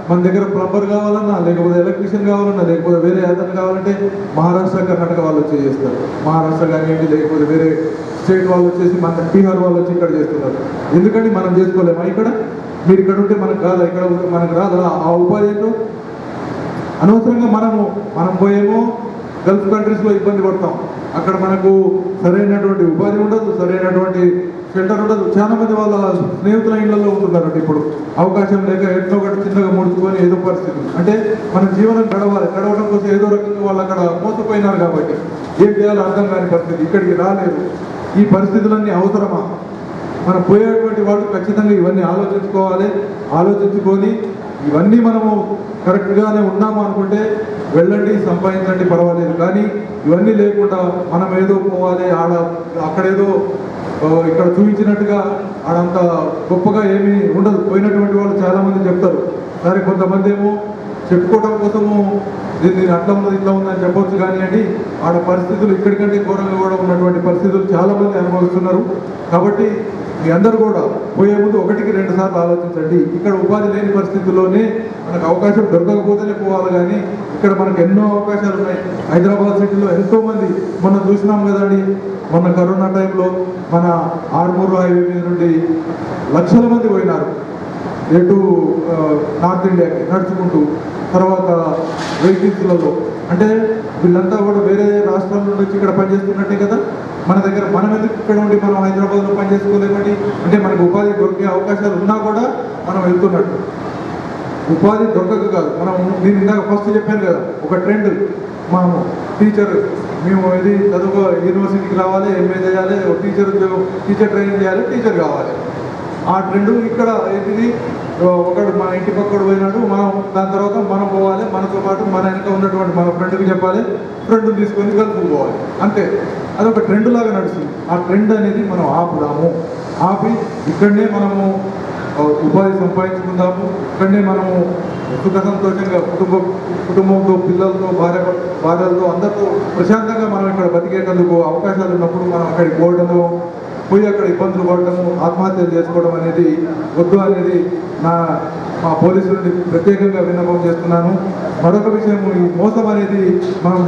మన దగ్గర ప్లంబర్ కావాలన్నా, లేకపోతే ఎలక్ట్రీషియన్ కావాలన్నా, లేకపోతే వేరే అతను కావాలంటే మహారాష్ట్ర, కర్ణాటక వాళ్ళు వచ్చి చేస్తారు. మహారాష్ట్ర కానివ్వండి, లేకపోతే వేరే స్టేట్ వాళ్ళు వచ్చేసి మన బీహార్ వాళ్ళు వచ్చి ఇక్కడ చేస్తున్నారు. ఎందుకంటే మనం చేసుకోలేమా? ఇక్కడ మీరు ఇక్కడ ఉంటే మనకు కాదా? ఇక్కడ మనకు రాదా ఆ ఉపాధి? ఏంటో అనవసరంగా మనం పోయేమో గల్ఫ్ కంట్రీస్లో ఇబ్బంది పడతాం. అక్కడ మనకు సరైనటువంటి ఉపాధి ఉండదు, సరైనటువంటి షెల్టర్ ఉండదు. చాలా మంది వాళ్ళ స్నేహితుల ఇళ్లలో ఉంటున్నారు. ఇప్పుడు అవకాశం లేక ఎన్నో ఒకటి చిన్నగా ముడుచుకొని ఏదో పరిస్థితి, అంటే మన జీవనం గడవడం కోసం ఏదో రకంగా వాళ్ళు అక్కడ మోసపోయినారు. కాబట్టి ఏం చేయాలో అర్థం కాని పరిస్థితి, ఇక్కడికి రాలేదు. ఈ పరిస్థితులన్నీ అవసరమా? మనం పోయేటువంటి వాళ్ళు ఖచ్చితంగా ఇవన్నీ ఆలోచించుకొని ఇవన్నీ మనము కరెక్ట్గానే ఉన్నాము అనుకుంటే వెళ్ళండి, సంపాదించండి, పర్వాలేదు. కానీ ఇవన్నీ లేకుండా మనం ఏదో పోవాలి, అక్కడేదో ఇక్కడ చూపించినట్టుగా ఆడంత గొప్పగా ఏమీ ఉండదు. పోయినటువంటి వాళ్ళు చాలామంది చెప్తారు. సరే, కొంతమంది ఏమో చెప్పుకోవడం కోసము దీన్ని అట్లా ఉన్నది ఇట్లా ఉందని చెప్పొచ్చు. కానివ్వండి, ఆడ పరిస్థితులు ఇక్కడికంటే ఘోరంగా కూడా ఉన్నటువంటి పరిస్థితులు చాలామంది అనుభవిస్తున్నారు. కాబట్టి మీ అందరూ కూడా పోయే ముందు 1-2 సార్లు ఆలోచించండి. ఇక్కడ ఉపాధి లేని పరిస్థితుల్లోనే మనకు అవకాశం దొరకకపోతేనే పోవాలి. కానీ ఇక్కడ మనకు ఎన్నో అవకాశాలు ఉన్నాయి. హైదరాబాద్ సిటీలో ఎంతోమంది మొన్న చూసినాం కదండి. మొన్న కరోనా టైంలో మన ఆర్మూర్ హైవే మీద నుండి లక్షల మంది పోయినారు ఎటు నార్త్ ఇండియాకి నడుచుకుంటూ. తర్వాత వెహికల్స్లలో, అంటే వీళ్ళంతా కూడా వేరే రాష్ట్రాల నుండి వచ్చి ఇక్కడ పనిచేస్తున్నట్టే కదా. మన దగ్గర మనం ఎందుకు ఇక్కడ ఉండి మనం హైదరాబాద్లో పనిచేసుకోలేమండి? అంటే మనకు ఉపాధి దొరికే అవకాశాలు ఉన్నా కూడా మనం వెళ్తున్నట్టు. ఉపాధి దొరకక కాదు, మనం నేను ఇందాక ఫస్ట్ చెప్పాను కదా, ఒక ట్రెండ్. మనము మేము ఇది చదువు యూనివర్సిటీకి రావాలి, ఎంఏ చేయాలి, టీచర్ ట్రైనింగ్ చేయాలి, టీచర్ కావాలి. ఆ ట్రెండ్ ఇక్కడ ఏంటిది, ఒకడు మన ఇంటి పక్కడు పోయినాడు, మనం దాని తర్వాత మనం పోవాలి, మనతో పాటు మన వెనక ఉన్నటువంటి మన ఫ్రెండ్కి చెప్పాలి, ఫ్రెండ్ తీసుకొని కలుపుకు పోవాలి. అంతే, అదొక ట్రెండ్ లాగా నడుస్తుంది. ఆ ట్రెండ్ అనేది మనం ఆపి ఇక్కడనే మనము ఉపాధి సంపాదించుకుందాము. ఇక్కడనే మనము సుఖ సంతోషంగా కుటుంబంతో, పిల్లలతో, భార్యలతో అందరితో ప్రశాంతంగా మనం ఇక్కడ బతికేటందుకు అవకాశాలు ఉన్నప్పుడు మనం అక్కడికి పోయి అక్కడ ఇబ్బందులు పడటము, ఆత్మహత్యలు చేసుకోవడం అనేది వద్దు అనేది మా పోలీసుల నుండి ప్రత్యేకంగా విన్నపం చేస్తున్నాను. మరొక విషయం, ఈ మోసం అనేది మనం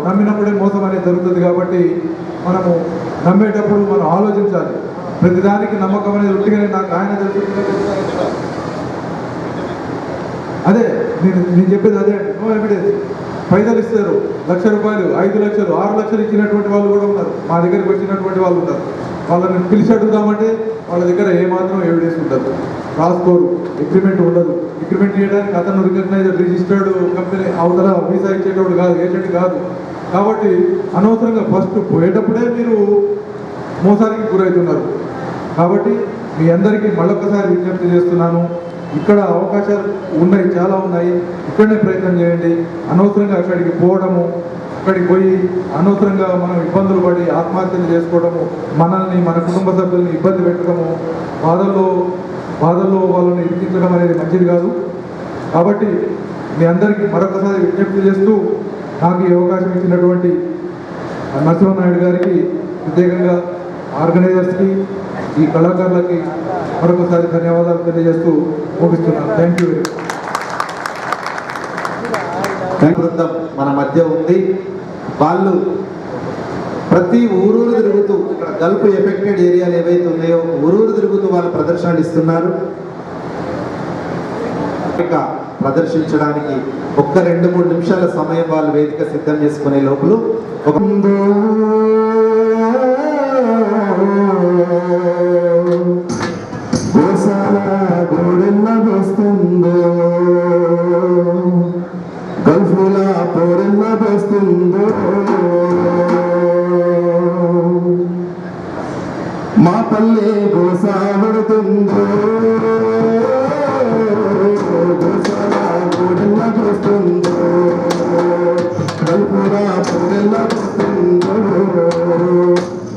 నమ్మినప్పుడే మోసం అనేది జరుగుతుంది. కాబట్టి మనము నమ్మేటప్పుడు మనం ఆలోచించాలి. ప్రతిదానికి నమ్మకం అనేది ఉట్టిగానే నాకు ఆయన తెలుసు. అదే నేను చెప్పేది అదే అండి. No evidence. పైసలు ఇస్తారు, ₹1,00,000, 5 లక్షలు, 6 లక్షలు ఇచ్చినటువంటి వాళ్ళు కూడా ఉన్నారు. మా దగ్గరికి వచ్చినటువంటి వాళ్ళు ఉన్నారు. వాళ్ళని పిలిచి అడుగుదామంటే వాళ్ళ దగ్గర ఏమాత్రం ఎవిడెన్స్ ఉండదు, రాసుకోరు, అగ్రిమెంట్ ఉండదు. అగ్రిమెంట్ చేయడానికి అతను రికగ్నైజ్డ్ రిజిస్టర్డ్ కంపెనీ, అవతల వీసా ఇచ్చేటప్పుడు కాదు, ఏజెంట్ కాదు. కాబట్టి అనవసరంగా ఫస్ట్ పోయేటప్పుడే మీరు మోసానికి గురవుతున్నారు. కాబట్టి మీ అందరికీ మళ్ళొక్కసారి విజ్ఞప్తి చేస్తున్నాను, ఇక్కడ అవకాశాలు ఉన్నాయి, చాలా ఉన్నాయి. ఇక్కడనే ప్రయత్నం చేయండి. అనవసరంగా అక్కడికి పోవడము, అక్కడికి పోయి అనవసరంగా మనం ఇబ్బందులు పడి ఆత్మహత్యలు చేసుకోవడము, మనల్ని మన కుటుంబ సభ్యుల్ని ఇబ్బంది పెట్టడము, బాధల్లో వాళ్ళని ఇరికించడం అనేది మంచిది కాదు. కాబట్టి మీ అందరికీ మరొకసారి విజ్ఞప్తి చేస్తూ నాకు ఈ అవకాశం ఇచ్చినటువంటి నరసింహనాయుడు గారికి, ప్రత్యేకంగా ఆర్గనైజర్స్కి, ఈ కళాకారులకి మరొకసారి ధన్యవాదాలు తెలియజేస్తూ ముగిస్తున్నాను. Thank you. బృందం మన మధ్య ఉంది. వాళ్ళు ప్రతి ఊరూరు తిరుగుతూ, ఇక్కడ గల్ఫ్ ఎఫెక్టెడ్ ఏరియాలు ఏవైతే ఉన్నాయో ఊరూరు తిరుగుతూ వాళ్ళు ప్రదర్శనలు ఇస్తున్నారు. ప్రదర్శించడానికి ఒక్క 2-3 నిమిషాల సమయం వాళ్ళు వేదిక సిద్ధం చేసుకునే లోపల ఒక వస్తుందో గల్ఫులా పోరెల్ల వస్తుందో మా పల్లె గోసావడుతుందో గోసాల పోరెల్ల వస్తుందో గల్ఫులా పోరెల్ల వస్తుందో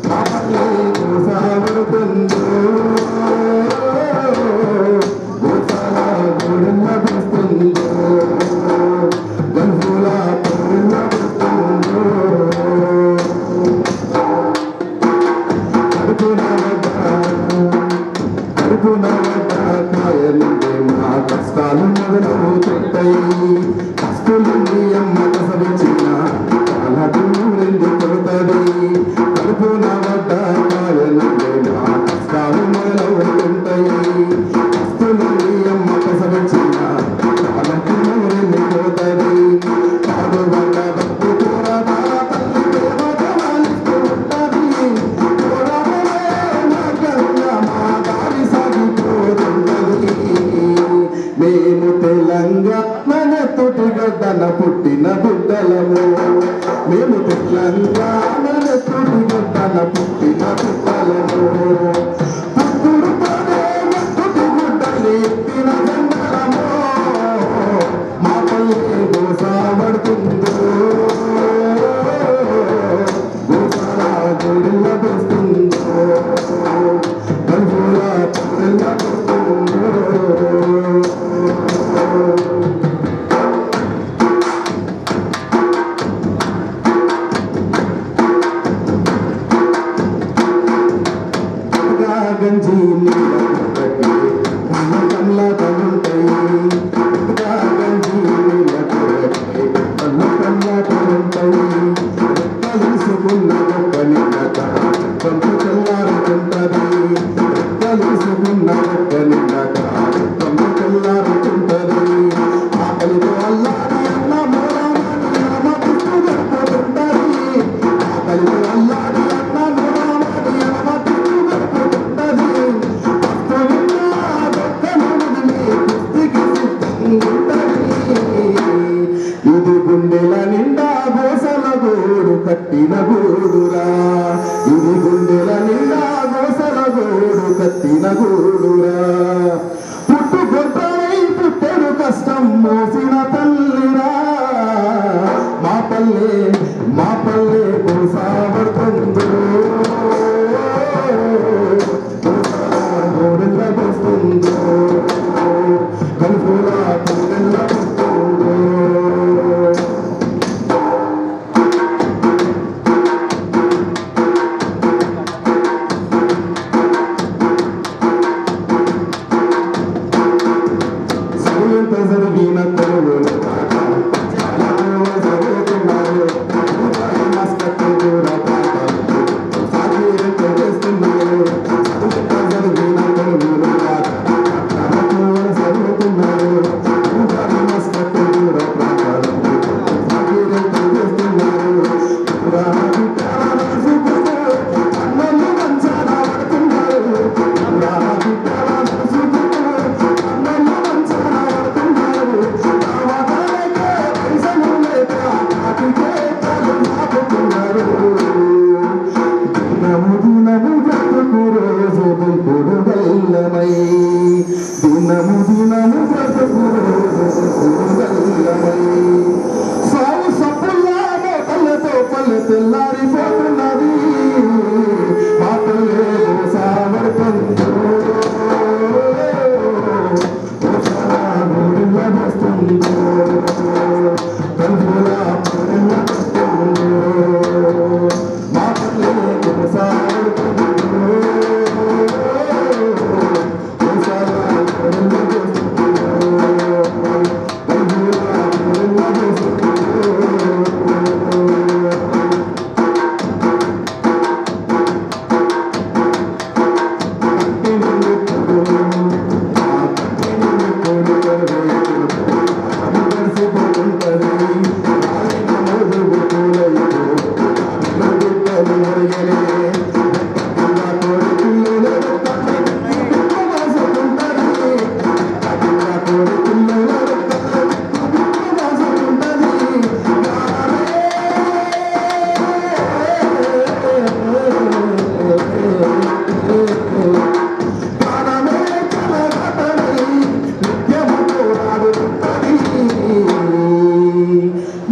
మా పల్లె గోసావడుతుందో కష్టాలు మొదలవుతుంటాయి. కష్టాలు అమ్మ కసవించిన చాలా దూరెందు కొడుతుంది. కడుపున వడ్డ కాయలుండే మా కష్టాలు మొదలవుతుంటాయి. కష్టాలు అమ్మ కసవించిన చాలా దూరెందు కొడుతుంది. కాదు వడ్డ భక్తి పోరాట తల్లి దేవతమాలిస్తూ ఉంటుంది. పోరాటమే మా కరుణ మా దారి సాగిపోతున్నది. మేము తెలంగాణ తొటిగడ్డన పుట్టిన బిడ్డలము. మేము తెలంగాణ తొటిగడ్డన పుట్టిన బిడ్డలము. పుట్టుడుతోనే తొటిగుడ్డలు ఎత్తిన జెండలము. మా పల్లె గోసావడుతుందో గోసాల గోరిల్ల వస్తుందో గల్ఫుల పొరెల్ల వస్తుందో. గంజి కళ్ళ తగుంటాయి. గంజి కళ్ళ తగుంటాయి. కలిసుకున్న ఒక్కని కథ పంపు చల్లారుతుంటది. కలిసుకున్న ఒక్కని కథ పంపు చల్లారుతుంటది. ఆకలితో అల్లాడి అన్న మూలమాని అమ్మ పుస్తు గడుపుతుంటది. ఆకలితో అల్లాడి అన్న మూలమాని అమ్మ పుస్తు గడుపుతుంటది. ఇది గుండెల నిండా గోసల గోడు కట్టిన గోడురా. ఇది గుండెల నిండా గోసల గోడు కట్టిన గోడురా. పుట్టుకొట్టై పుట్టెడు కష్టం మోసిన తల్లిరా. మా పల్లె గోసావడుతుందో దినము బ్రతుకులో సాగు సప్పుల్లా మోతలతో పల్లె తెల్లారిపోతున్నది మాటలే సావడుతుందో వస్తుందో కలుపుల వస్తుందో మాటలే సావడుతుందో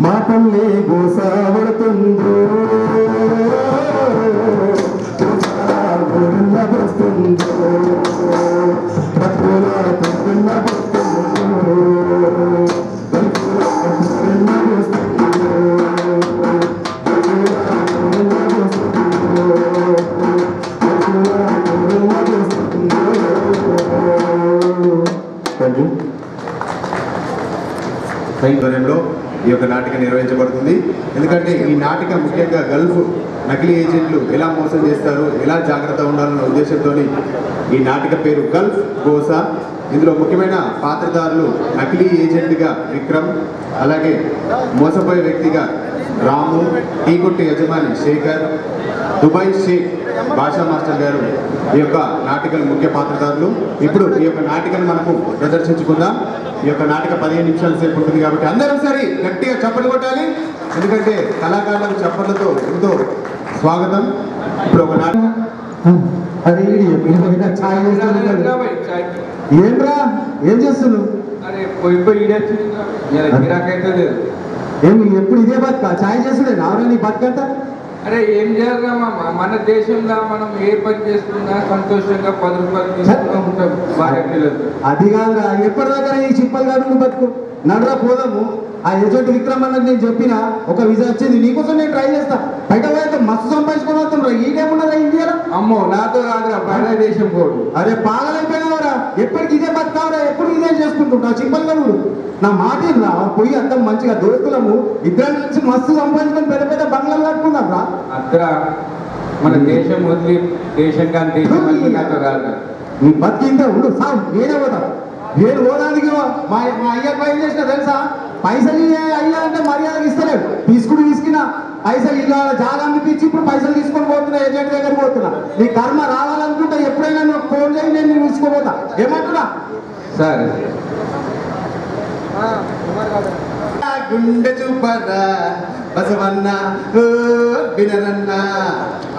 మాటల్లే గోసావడుతుందో వస్తుందో పట్టుల పట్టుల ఆధ్వర్యంలో ఈ యొక్క నాటిక నిర్వహించబడుతుంది. ఎందుకంటే ఈ నాటిక ముఖ్యంగా గల్ఫ్ నకిలీ ఏజెంట్లు ఎలా మోసం చేస్తారు, ఎలా జాగ్రత్త ఉండాలన్న ఉద్దేశంతో ఈ నాటిక పేరు గల్ఫ్ గోసా. ఇందులో ముఖ్యమైన పాత్రధారులు నకిలీ ఏజెంట్గా విక్రమ్, అలాగే మోసపోయే వ్యక్తిగా రాము, టీ కొట్టు యజమాని శేఖర్, దుబాయ్ షేక్ భాషా మాస్టర్ గారు ఈ యొక్క నాటికల ముఖ్య పాత్రధారులు. ఇప్పుడు ఈ యొక్క నాటికను మనకు ప్రదర్శించుకుందాం. ఈ యొక్క నాటిక 15 నిమిషాల సేపు ఉంటుంది కాబట్టి అందరూ సరే గట్టిగా చప్పట్లు కొట్టాలి. ఎందుకంటే కళాకారులకు చప్పట్లతో ఎంతో స్వాగతం. ఇప్పుడు ఒక నాటిక ఏంట్రా ఏం చేస్తున్నావు? అరే పోయి గిరాకైతే లేదు. ఏమి ఎప్పుడు ఇదే బతుక ఛాయ్ చేసుడే నావరా నీ బతుకంతా? అరే ఏం చేయాలి మన దేశంలో మనం ఏ పని చేసుకున్నా సంతోషంగా 10 రూపాయలు తీసుకున్నా ఉంటాం. అది కాదురా, ఎప్పటిదాకా ఈ చిప్పలు కాదు బతుకు. నడరా పోదాము. ఆ ఎజెంట్ విక్రమ్ అన్నది నేను చెప్పిన ఒక వీసా వచ్చింది, నీకోసం నేను ట్రై చేస్తా. బయట పోయితే మస్తు సంపాదించుకొని వస్తుండ్రా. ఈడేమున్నదా ఇండియాలో? అమ్మో నాతో రాదురా, బయట దేశం పోడు. అరే పాగలైపోయినావరా, ఎప్పటికి ఇదే బతుకావరా, ఎప్పుడు ఇదే చేసుకుంటుంటావు చిప్పలు కాదు. నా మాట రా, పోయి అంతా మంచిగా దోస్తులము ఇద్దరు నుంచి మస్తు సంపాదించుకొని పెద్ద పెద్ద బంగ్లాలు కట్టుకున్నాం రా. అద్దరా మన దేశం వదిలి దేశం కానీ దేశం వదిలి నాతో రాదు. నీ బతికింతే ఉండు సాగు. నేనే పోతా. నేను పోదానికి మా అయ్యకు ఏం చేసినా తెలుసా? పైసలు అయ్యా అంటే మర్యాద ఇస్తలేడు. తీసుకున్నా పైసలు ఇలా జాగా అనిపించి ఇప్పుడు పైసలు తీసుకొని పోతున్నా, ఏజెంట్ దగ్గర పోతున్నా. నీ కర్మ రావాలనుకుంటా ఎప్పుడైనా నువ్వు ఫోన్ చేయి, నేను నేను తీసుకోపోతా. ఏమంటున్నా? సరే గుండె చూపరా బసవన్న వినరన్న.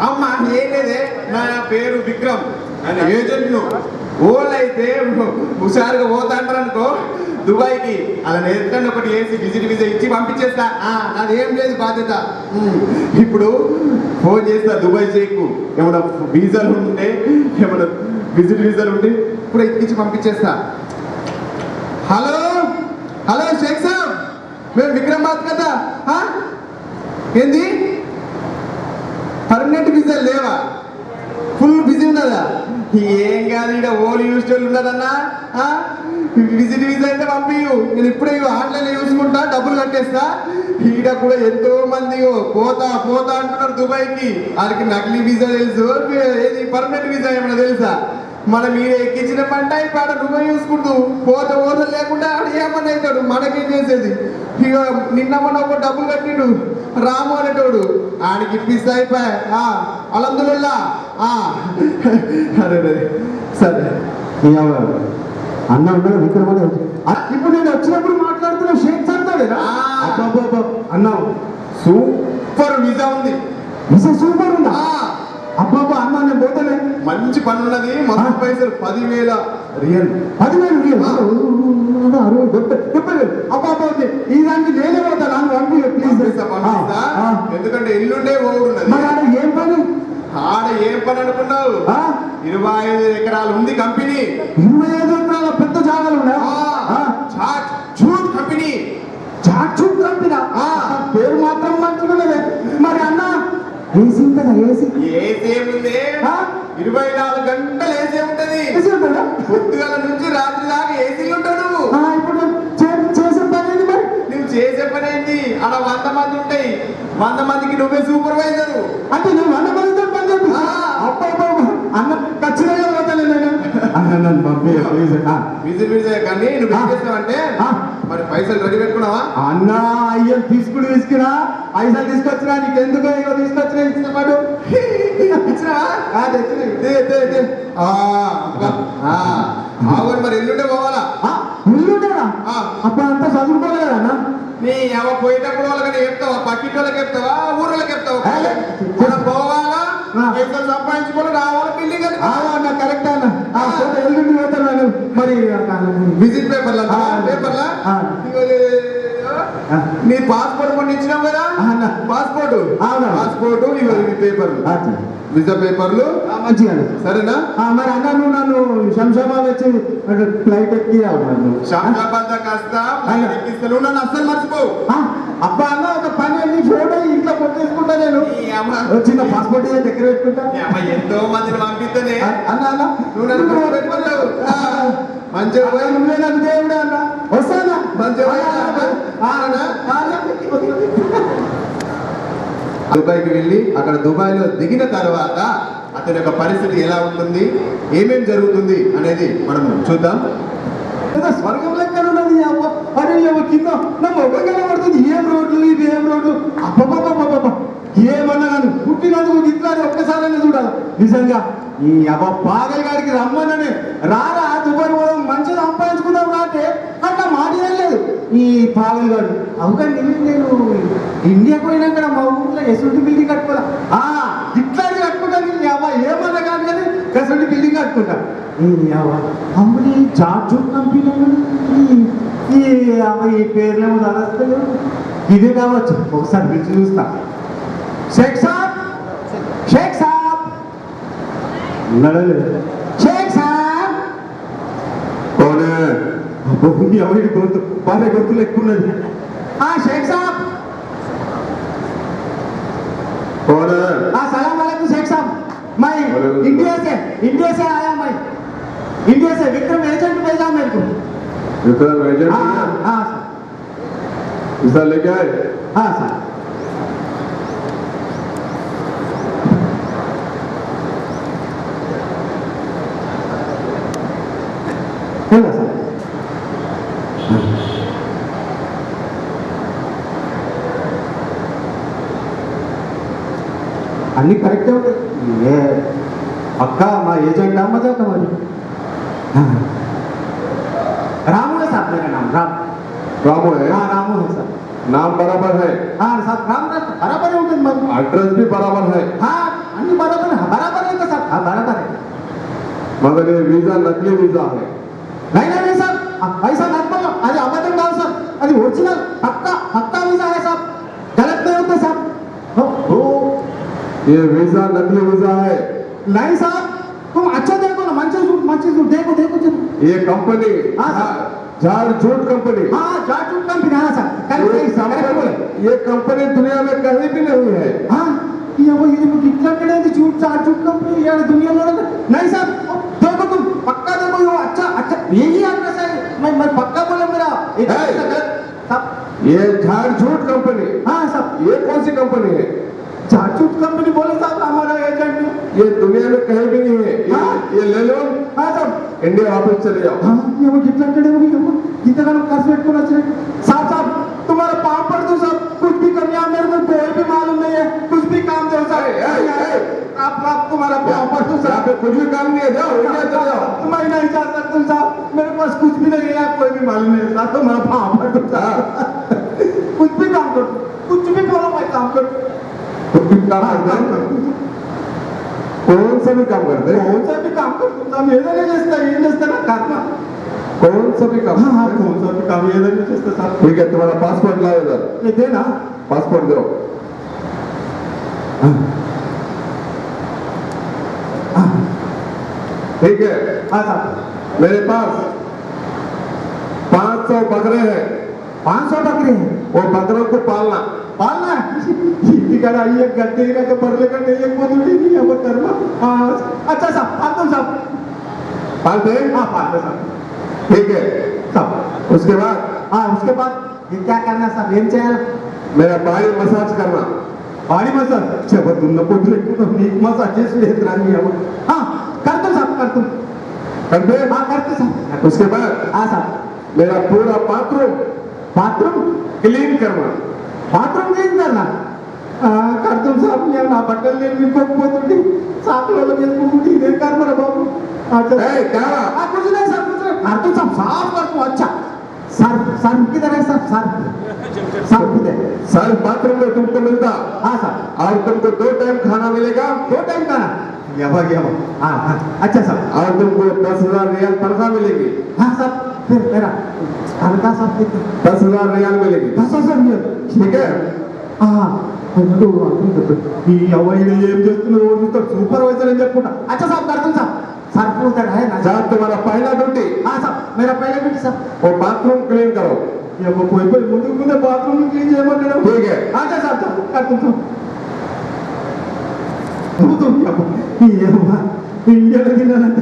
అమ్మ ఏలేదే, నా పేరు విక్రమ్ అని ఏజెంట్ను. ఓళ్ళైతే హుషారుగా పోతాంటారు అనుకో దుబాయ్కి, అలా నేర్చుకుని ఒకటి వేసి విజిట్ వీసా ఇచ్చి పంపించేస్తా. నాదేం లేదు బాధ్యత. ఇప్పుడు ఫోన్ చేస్తా దుబాయ్ షేక్, ఏమైనా వీసాలు ఉంటే ఏమైనా విజిట్ వీసాలు ఉంటే ఇప్పుడు ఎక్కించి పంపించేస్తా. హలో హలో షేక్ సాబ్, మేము విక్రమ్ బాత్ కదా. ఏంది పర్మనెంట్ వీసా లేవా? ఫుల్ బిజీ ఉన్నదా? ఏం కాదు, ఇక్కడ ఓల్ యూస్ ఉన్నదన్నా. విజిట్ వీసా అయితే పంపియు, నేను ఇప్పుడే ఆన్లైన్లో చూసుకుంటా, డబ్బులు కట్టేస్తా. ఈడ కూడా ఎంతో మంది పోతా పోతా అంటున్నారు దుబాయ్కి. వాళ్ళకి నకిలీ వీసా తెలుసు, ఏది పర్మనెంట్ వీసా ఏమన్నా తెలుసా? మనం ఈ ఎక్కించిన పంట ఇప్పుడు నువ్వే చూసుకుంటూ పోత ఓత లేకుండా ఏమన్నా అవుతాడు. మనకేం చేసేది? ఇక నిన్న మన ఒక డబ్బులు కట్టిండు రాము అనేటోడు, ఆడికి ఇప్పిస్తా అయిపోయా. అలందుల్లా అరే సరే అన్న ఉన్నాడు విక్రమ్ అని. ఇప్పుడు నేను వచ్చినప్పుడు మాట్లాడుతున్నా షేక్ చదువుతాడేనా? అన్నావు సూపర్ వీసా ఉంది. వీసా సూపర్ ఉందా? అబ్బాబా అన్న నేను పోతానే. మంచి పని ఉన్నది, మస్తు పైసలు 10,000 రియల్ 10,000 రియల్ 70,000 అబ్బా ఈ దానికి నేనే పోతా నాకు పంపి ప్లీజ్ పంపిస్తా. ఎందుకంటే ఎల్లుండే ఓడున్నది. మరి ఆడ ఏం పని ఆడ ఏం పని అనుకున్నావు? 25 ఎకరాలు ఉంది కంపెనీ. 25 ఎకరాల పెద్ద జాగాలు ఉన్నాయి చాట్ జూట్ కంపెనీ. చాట్ కంపెనీ పేరు మాత్రం మంచిగున్నదే. మరి అన్న ఏసీ ఉంటుందా? ఏసీ ఏముంది? 24 గంటలు ఏసీ ఉంటది. ఏసీ ఉంటుందా? పొద్దుగల నుంచి రాత్రి దాకా ఏసీలు ఉంటాడు. ఇప్పుడు చేసే పని ఏంది మరి? నువ్వు చేసే పని ఏంటి? ఆడ 100 మంది ఉంటాయి. 100 మందికి నువ్వే సూపర్వైజర్. అంటే నువ్వు 100 మందితో పని చెప్పి అన్న ఖచ్చితంగా పోతాను నేను. అన్న నన్ను పంపి ప్లీజ్. బిజీ కానీ నువ్వు ఏం చేస్తావంటే మరి పైసలు రెడీ పెట్టుకున్నావా? అన్న అయ్యో తీసుకురా పైసలు తీసుకొచ్చినా నీకెందుకు ఇగో తీసుకొచ్చినా ఇచ్చినవాడు ఇచ్చినావా? మరి ఎల్లుండే పోవాలా? ఇల్లుంటారా? అప్పుడు అంతా చదువుకోలేదు అన్న. నీ ఎవ పోయేటప్పుడు వాళ్ళకని చెప్తావా? పక్కింటి వాళ్ళకి చెప్తావా? ఊర్లోకి చెప్తావా? మనం పోవాలా, పైసలు సంపాదించుకోవాలి, రావాలి, బిల్డింగ్ అన్న కరెక్ట్ అన్న. ఎల్లుండి పోతాను మరి విజిట్ పేపర్లా పేపర్లా నీ పాస్పోర్ట్ కొన్ని ఇచ్చినావు కదా? పాస్పోర్ట్ ఇవి పేపర్లు, విజా పేపర్లు మంచిగా సరేనా? మరి అన్న నువ్వు నన్ను శంషాబాద్ వచ్చి ఫ్లైట్ ఎక్కి శంషాబాద్ దాకా వస్తా, ఫ్లైట్ ఎక్కిస్తాను. నన్ను అస్సలు మర్చిపోవు. అబ్బా అన్న ఒక పని నీ ఫోటో ఇంట్లో కొట్టేసుకుంటా నేను. చిన్న పాస్పోర్ట్ దగ్గర పెట్టుకుంటా. ఎంతో మందిని పంపిస్తేనే అన్న అన్న నువ్వు నన్ను పెట్టుకుంటావు. మంచిగా పోయి నువ్వే నన్ను దేవుడే అన్న. వస్తానా? మంచిగా దుబాయ్కి వెళ్ళి అక్కడ దుబాయ్లో దిగిన తర్వాత అతని యొక్క పరిస్థితి ఎలా ఉంటుంది, ఏమేం జరుగుతుంది అనేది మనం చూద్దాం. స్వర్గం లెక్కన ఉన్నది. అరే కింద నా మొక్క కనబడుతుంది. ఏం రోడ్లు ఇవి, ఏం రోడ్లు అబ్బబ్బబ్బబ్బ ఏమన్నా కానీ పుట్టినందుకు ఇట్లా ఒక్కసారైనా చూడాలి. నిజంగా ఈ పాగల్ గారికి రమ్మనని రారా దుబాయ్ పోదాం మంచిగా సంపాదించుకుందాం అంటే అట్లా మాట లేదు ఈ పాగల్ గారు. అవుకండి నేను ఇండియా పోయినాక మా ఊర్లో ఎసుంటి బిల్డింగ్ కట్టుకోలే. ఇట్లాంటి కట్టుకుంటాను ఏమన్నా కాదు కానీ ఎసుంటి బిల్డింగ్ కట్టుకుంటా. అమ్మని చార్జూట్ కంపెనీ ఈ పేర్లేమో చదవలేదు. ఇదే కావచ్చు, ఒకసారి పిలిచి చూస్తా. షేక్ సాబ్, షేక్ సాబ్ షేక్ సాబ్ ఎవరి గొంతు బాగా గొంతులు ఎక్కువ ఉన్నది. షేక్ సాబ్ सलाम वालेकुम शेख साहब, मैं इंडिया से आया। मैं इंडिया से विक्रम एजेंट भेजा मेरे को। विक्रम एजेंट? हाँ सर। सर लेके आए? हाँ सर। Hello sir. అన్ని కరెక్టే ఉంటాయి. పక్కా మా ఏజెంట్ మజాక మరి. रामू है साहब मेरा नाम रामू है? हाँ रामू है सर। नाम बराबर है? हाँ साहब राम बराबर है उनके मन। एड्रेस भी बराबर है? हाँ अन्य बराबर है, बराबर है साहब। हाँ बराबर है, मगर ये वीजा नकली वीजा है। नहीं नहीं साहब ऐसा मत बोलो, अरे अबद्धम गाओ सर, अरे ओरिजिनल पक्का वीजा है साहब, गलत नहीं होते साहब। ये वीजा नकली वीजा है? नहीं साहब तुम अच्छा देखो ना, मंची सूट देखो ये कंपनी झारझूठ कंपनी। हाँ झारझूठ कंपनी। हाँ सर ये कंपनी दुनिया में कहीं भी नहीं है। हाँ ये कितना कड़े झूठ झारझूठ कंपनी यार दुनिया में नहीं साहब। देखो तुम पक्का देखो, ये अच्छा यही एड्रेस है। मैं पक्का बोला मेरा ये झारझूठ कंपनी। हाँ साहब ये कौन सी कंपनी है? झारझूठ कंपनी बोले साहब हमारा एजेंट। ये दुनिया में कहीं भी नहीं है। ये ले लो। हाँ साहब इंडिया वापस चले जाओ। हाँ ये कितना कड़े हो गई कितना खर्च पेट को साहब तुम्हारा पाँव पड़ दो साहब, कुछ भी करना मेरे को कोई भी मालूम नहीं है, कुछ भी काम दो साहब। आप तुम्हारा पाँव पड़ दो साहब, कुछ भी काम नहीं है, जाओ इंडिया चले जाओ। मैं नहीं जा सकता साहब, मेरे पास कुछ भी नहीं है, कोई भी मालूम नहीं है साहब। तुम्हारा पाँव पड़ दो साहब, कुछ भी काम करो, कुछ भी बोलो मैं काम करो। कौन सा भी काम करते कौन सा भी काम करता ఏదైనా చేస్తా ఏం చేస్తానా కర్మ कौन सा भी काम हाँ कौन सा भी काम ఏదైనా చేస్తా సార్ ठीक है तुम्हारा पासपोर्ट लाओ इधर ఇదేనా पासपोर्ट दो ठीक है हाँ साहब मेरे पास 500 बकरे हैं 500 बकरे हैं वो बकरों को पालना पालना ఇంటికాడ అయ్యే గడ్డి ఇలాగ బర్రెల కంటే వేయకపోతుంటే నీ అమ్మ కర్మ अच्छा साहब पालता हूँ साहब पालते हैं हाँ पालते साहब ठीक है साहब उसके बाद हाँ उसके बाद ये क्या करना साहब ఏం చేయాలి मेरा बॉडी मसाज करना బాడీ మసాజ్ చెబుతున్న పొద్దులు ఎక్కువ నీకు మసాజ్ చేసి లేదు రాని करता साहब करता करते हैं? हाँ करते साहब उसके बाद हाँ साहब मेरा पूरा बाथरूम बाथरूम क्लीन करना బాత్రూమ్ క్లీన్ करना करता साहब నేను నా బట్టలు నేను విప్పుకోకపోతుంటే సాకులలో వేసుకుంటుంటే ఇదేం కర్మరా బాబు ए, क्या हुआ? कुछ नहीं सर कुछ नहीं करता साहब साफ करता अच्छा सर सर किधर है सर सर किधर सर बाथरूम में तुमको मिलता हाँ सर और तुमको 2 टाइम खाना मिलेगा 2 टाइम खाना यवा हाँ हाँ अच्छा सर और तुमको 10,000 रियाल तनख्वाह मिलेगी हाँ सर फिर मेरा तनख्वाह सब कितना 10,000 रियाल मिलेगी 10,000 रियाल ठीक है ఈ అవ్వయ్య ఏం చేస్తున్నారు రోజు సూపర్వైజర్ అని చెప్పుకుంటా अच्छा साहब करता साहब सर उधर है ना साहब तुम्हारा पहला ड्यूटी हाँ साहब मेरा पहले ड्यूटी साहब वो बाथरूम क्लीन करो పోయి ముందుకు ముందే బాత్రూమ్ క్లీన్ చేయమన్నాడు ठीक है अच्छा साहब करता ఇండియాలో తినాలంటే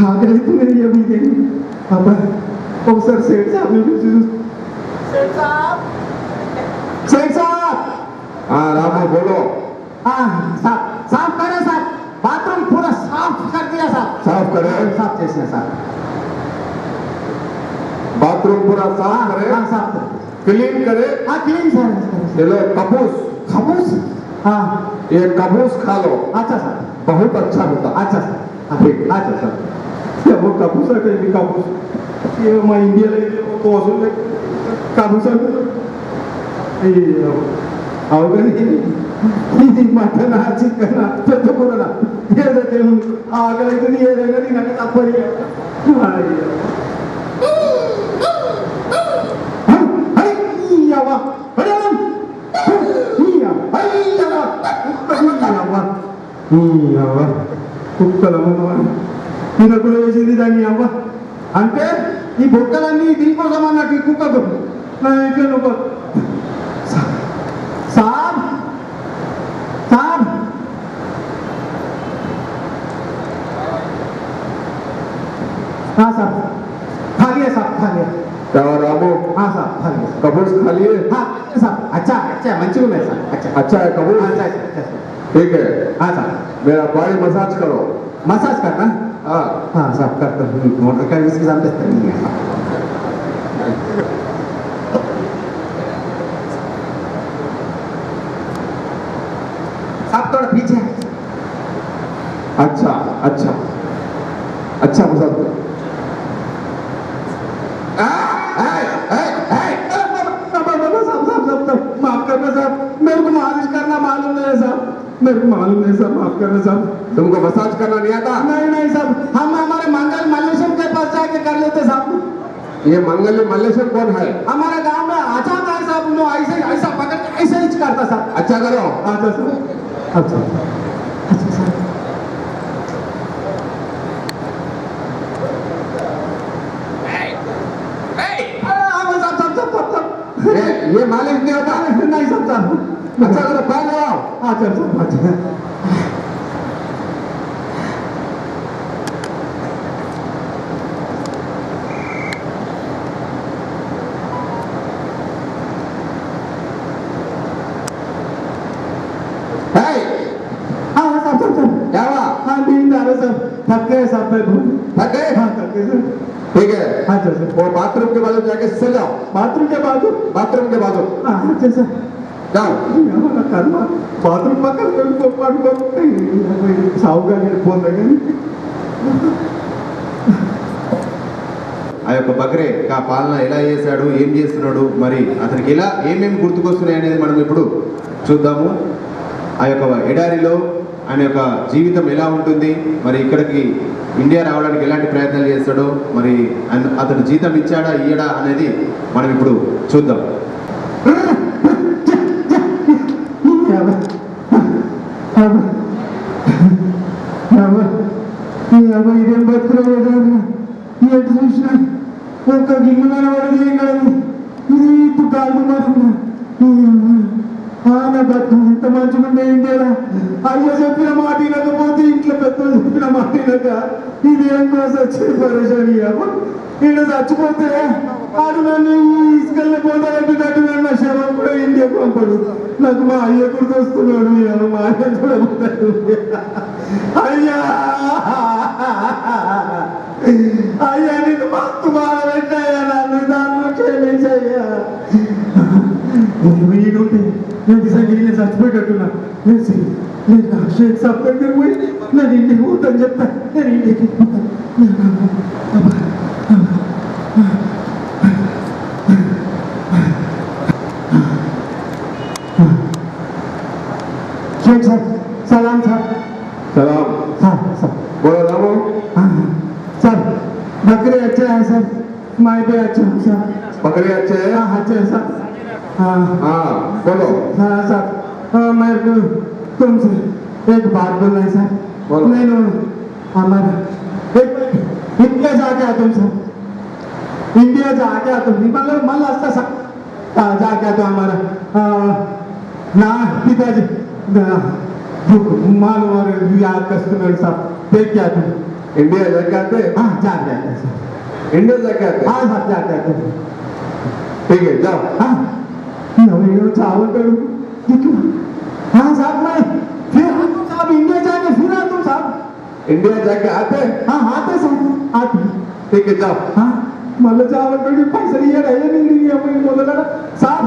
ఆకలిస్తుంది ఇదేంటి అబ్బా ఒకసారి సేట్ సాబ్ సేట్ సాబ్ हाँ रामू बोलो हाँ साहब साफ करे साहब बाथरूम पूरा साफ कर दिया साहब साफ करे साफ చేసిన साहब बाथरूम पूरा साफ करे हाँ साफ क्लीन करे हाँ क्लीन सर चलो कपूस खबूस हाँ ये कपूस खा लो अच्छा सर बहुत अच्छा होता अच्छा सर ठीक अच्छा सर वो कापूस आहे की कापूस ये మా ఇండియాలో కోసం కాपूस అవగానే ఇది మటన్ చికెన్ పెద్ద కూరలా ఏదైతే ఆకలి అవుతుంది ఏదైనా తినక తప్పది కుక్కలమ్మ తినకులు వేసింది దాన్ని అవ్వ అంటే ఈ బొక్కలన్నీ దీనికోసం అన్నట్టు ఈ కుక్కకు నా ఇంట్లో నువ్వు साहब साहब हाँ साहब खा लिया साहब खा लिया क्या रामू हाँ साहब खा लिया कपूस खा लिए हाँ साहब अच्छा अच्छा मंचूर में साहब अच्छा अच्छा है कपूस अच्छा अच्छा ठीक है हाँ साहब मेरा बॉडी मसाज करो मसाज करना हाँ हाँ साहब करता हूँ मोटर का इसके सामने नहीं है साहब थोड़ा पीछे अच्छा अच्छा अच्छा मसाज करो माफ करना साहब मेरे को मालिश करना मालूम नहीं है साहब मेरे को मालूम नहीं साहब माफ करना साहब तुमको मसाज करना नहीं आता नहीं नहीं साहब हम हमारे मंगल मल्लेश्वर के पास जाके कर लेते साहब ये मंगल मल्लेश्वर कौन है हमारे गांव में अचानक है साहब उन्होंने ऐसे ऐसा पकड़ के ऐसे ही करता साहब अच्छा करो अच्छा सर अच्छा अच्छा सर ये मालिश नहीं होता नहीं सकता अच्छा करो पैर लगाओ अच्छा अच्छा हाँ सब क्या हुआ हाँ नींद आ रहा सब थक गए सब मैं थक गए हाँ थक गए सर ठीक है हाँ सर वो बाथरूम के बाजू जाके सो जाओ बाथरूम के बाजू बाथरूम के बाजू हाँ अच्छा सर जाओ हमारा कर्म बाथरूम पकड़ पడుకో సావుగా నేను ఫోన్ దగ్గర ఆ యొక్క బకరే ఆ పాలన ఎలా చేశాడు ఏం చేస్తున్నాడు మరి అతనికి ఎలా ఏమేమి గుర్తుకొస్తున్నాయి అనేది మనం ఇప్పుడు చూద్దాము ఆ యొక్క ఎడారిలో ఆయన యొక్క జీవితం ఎలా ఉంటుంది, మరి ఇక్కడికి ఇండియా రావడానికి ఎలాంటి ప్రయత్నాలు చేస్తాడో, మరి అతను జీతం ఇచ్చాడా ఇయ్యడా అనేది మనం ఇప్పుడు చూద్దాం. ఇదేం బతుకులు ఎటు చూసినా ఒక్క గిన్నె కనబడదు, ఏం కలదు. ఇది ఇప్పుడు కాదు నా బతుకు ఇంత మంచిగా ఉండే ఇండియాలో. అయ్యో చెప్పిన మాట వినకపోతే, ఇంట్లో పెద్దలు చెప్పిన మాట వినక ఇదేం కోసం వచ్చే పరేషాని. ఈడ చచ్చిపోతే ఆడు నన్ను ఇసుకల్లో పోతానంటున్నట్టు నా శవం కూడా ఇండియాకు పంపడు. నాకు మా అయ్య గుర్తొస్తున్నాడు, మా అయ్య కూడా పోతాడు. అయ్యా అయ్యా నీకు మస్తు బాధ పెట్టాయా, నన్ను దాంట్లో క్షమించయ్యా. వీడుంటే నేను సంగీతం చచ్చిపోయేటట్టున్నా. నేను నా షేక్ సాబ్ దగ్గర పోయి నేను ఇంటికి పోతాను చెప్తా. నేను ఇంటికి పోతాను. शेख साहब सलाम साहब. सलाम. हाँ सर. बोलो रामू. हाँ सर बकरे अच्छे हैं सर, माए भी अच्छे हैं सर. बकरे अच्छे हैं? हाँ अच्छे हैं सर. हाँ हाँ बोलो. हाँ सर मेरे को तुमसे एक बात बोलना है सर. बोलो. నేను हमारा एक इंडिया जाके आता हूँ सर. इंडिया जाके आता हूँ, मतलब मन लगता सर. जाके आता हूँ हमारा ना पिताजी माल और याद कस्टमर साहब देख के आते हैं. इंडिया जाके आते हैं? हाँ जाके आते हैं सर. इंडिया जाके आते हैं? हाँ सर जाके आते हैं. ठीक है जाओ. हाँ चावल करूँ. हाँ साहब मैं फिर आता हूँ साहब, इंडिया जाके फिर आता हूँ साहब. इंडिया जाके आते हैं? हाँ आते सर आते. ठीक है जाओ. हाँ मतलब चावल करूँ पैसा लिया रहे नहीं बोला लगा साहब.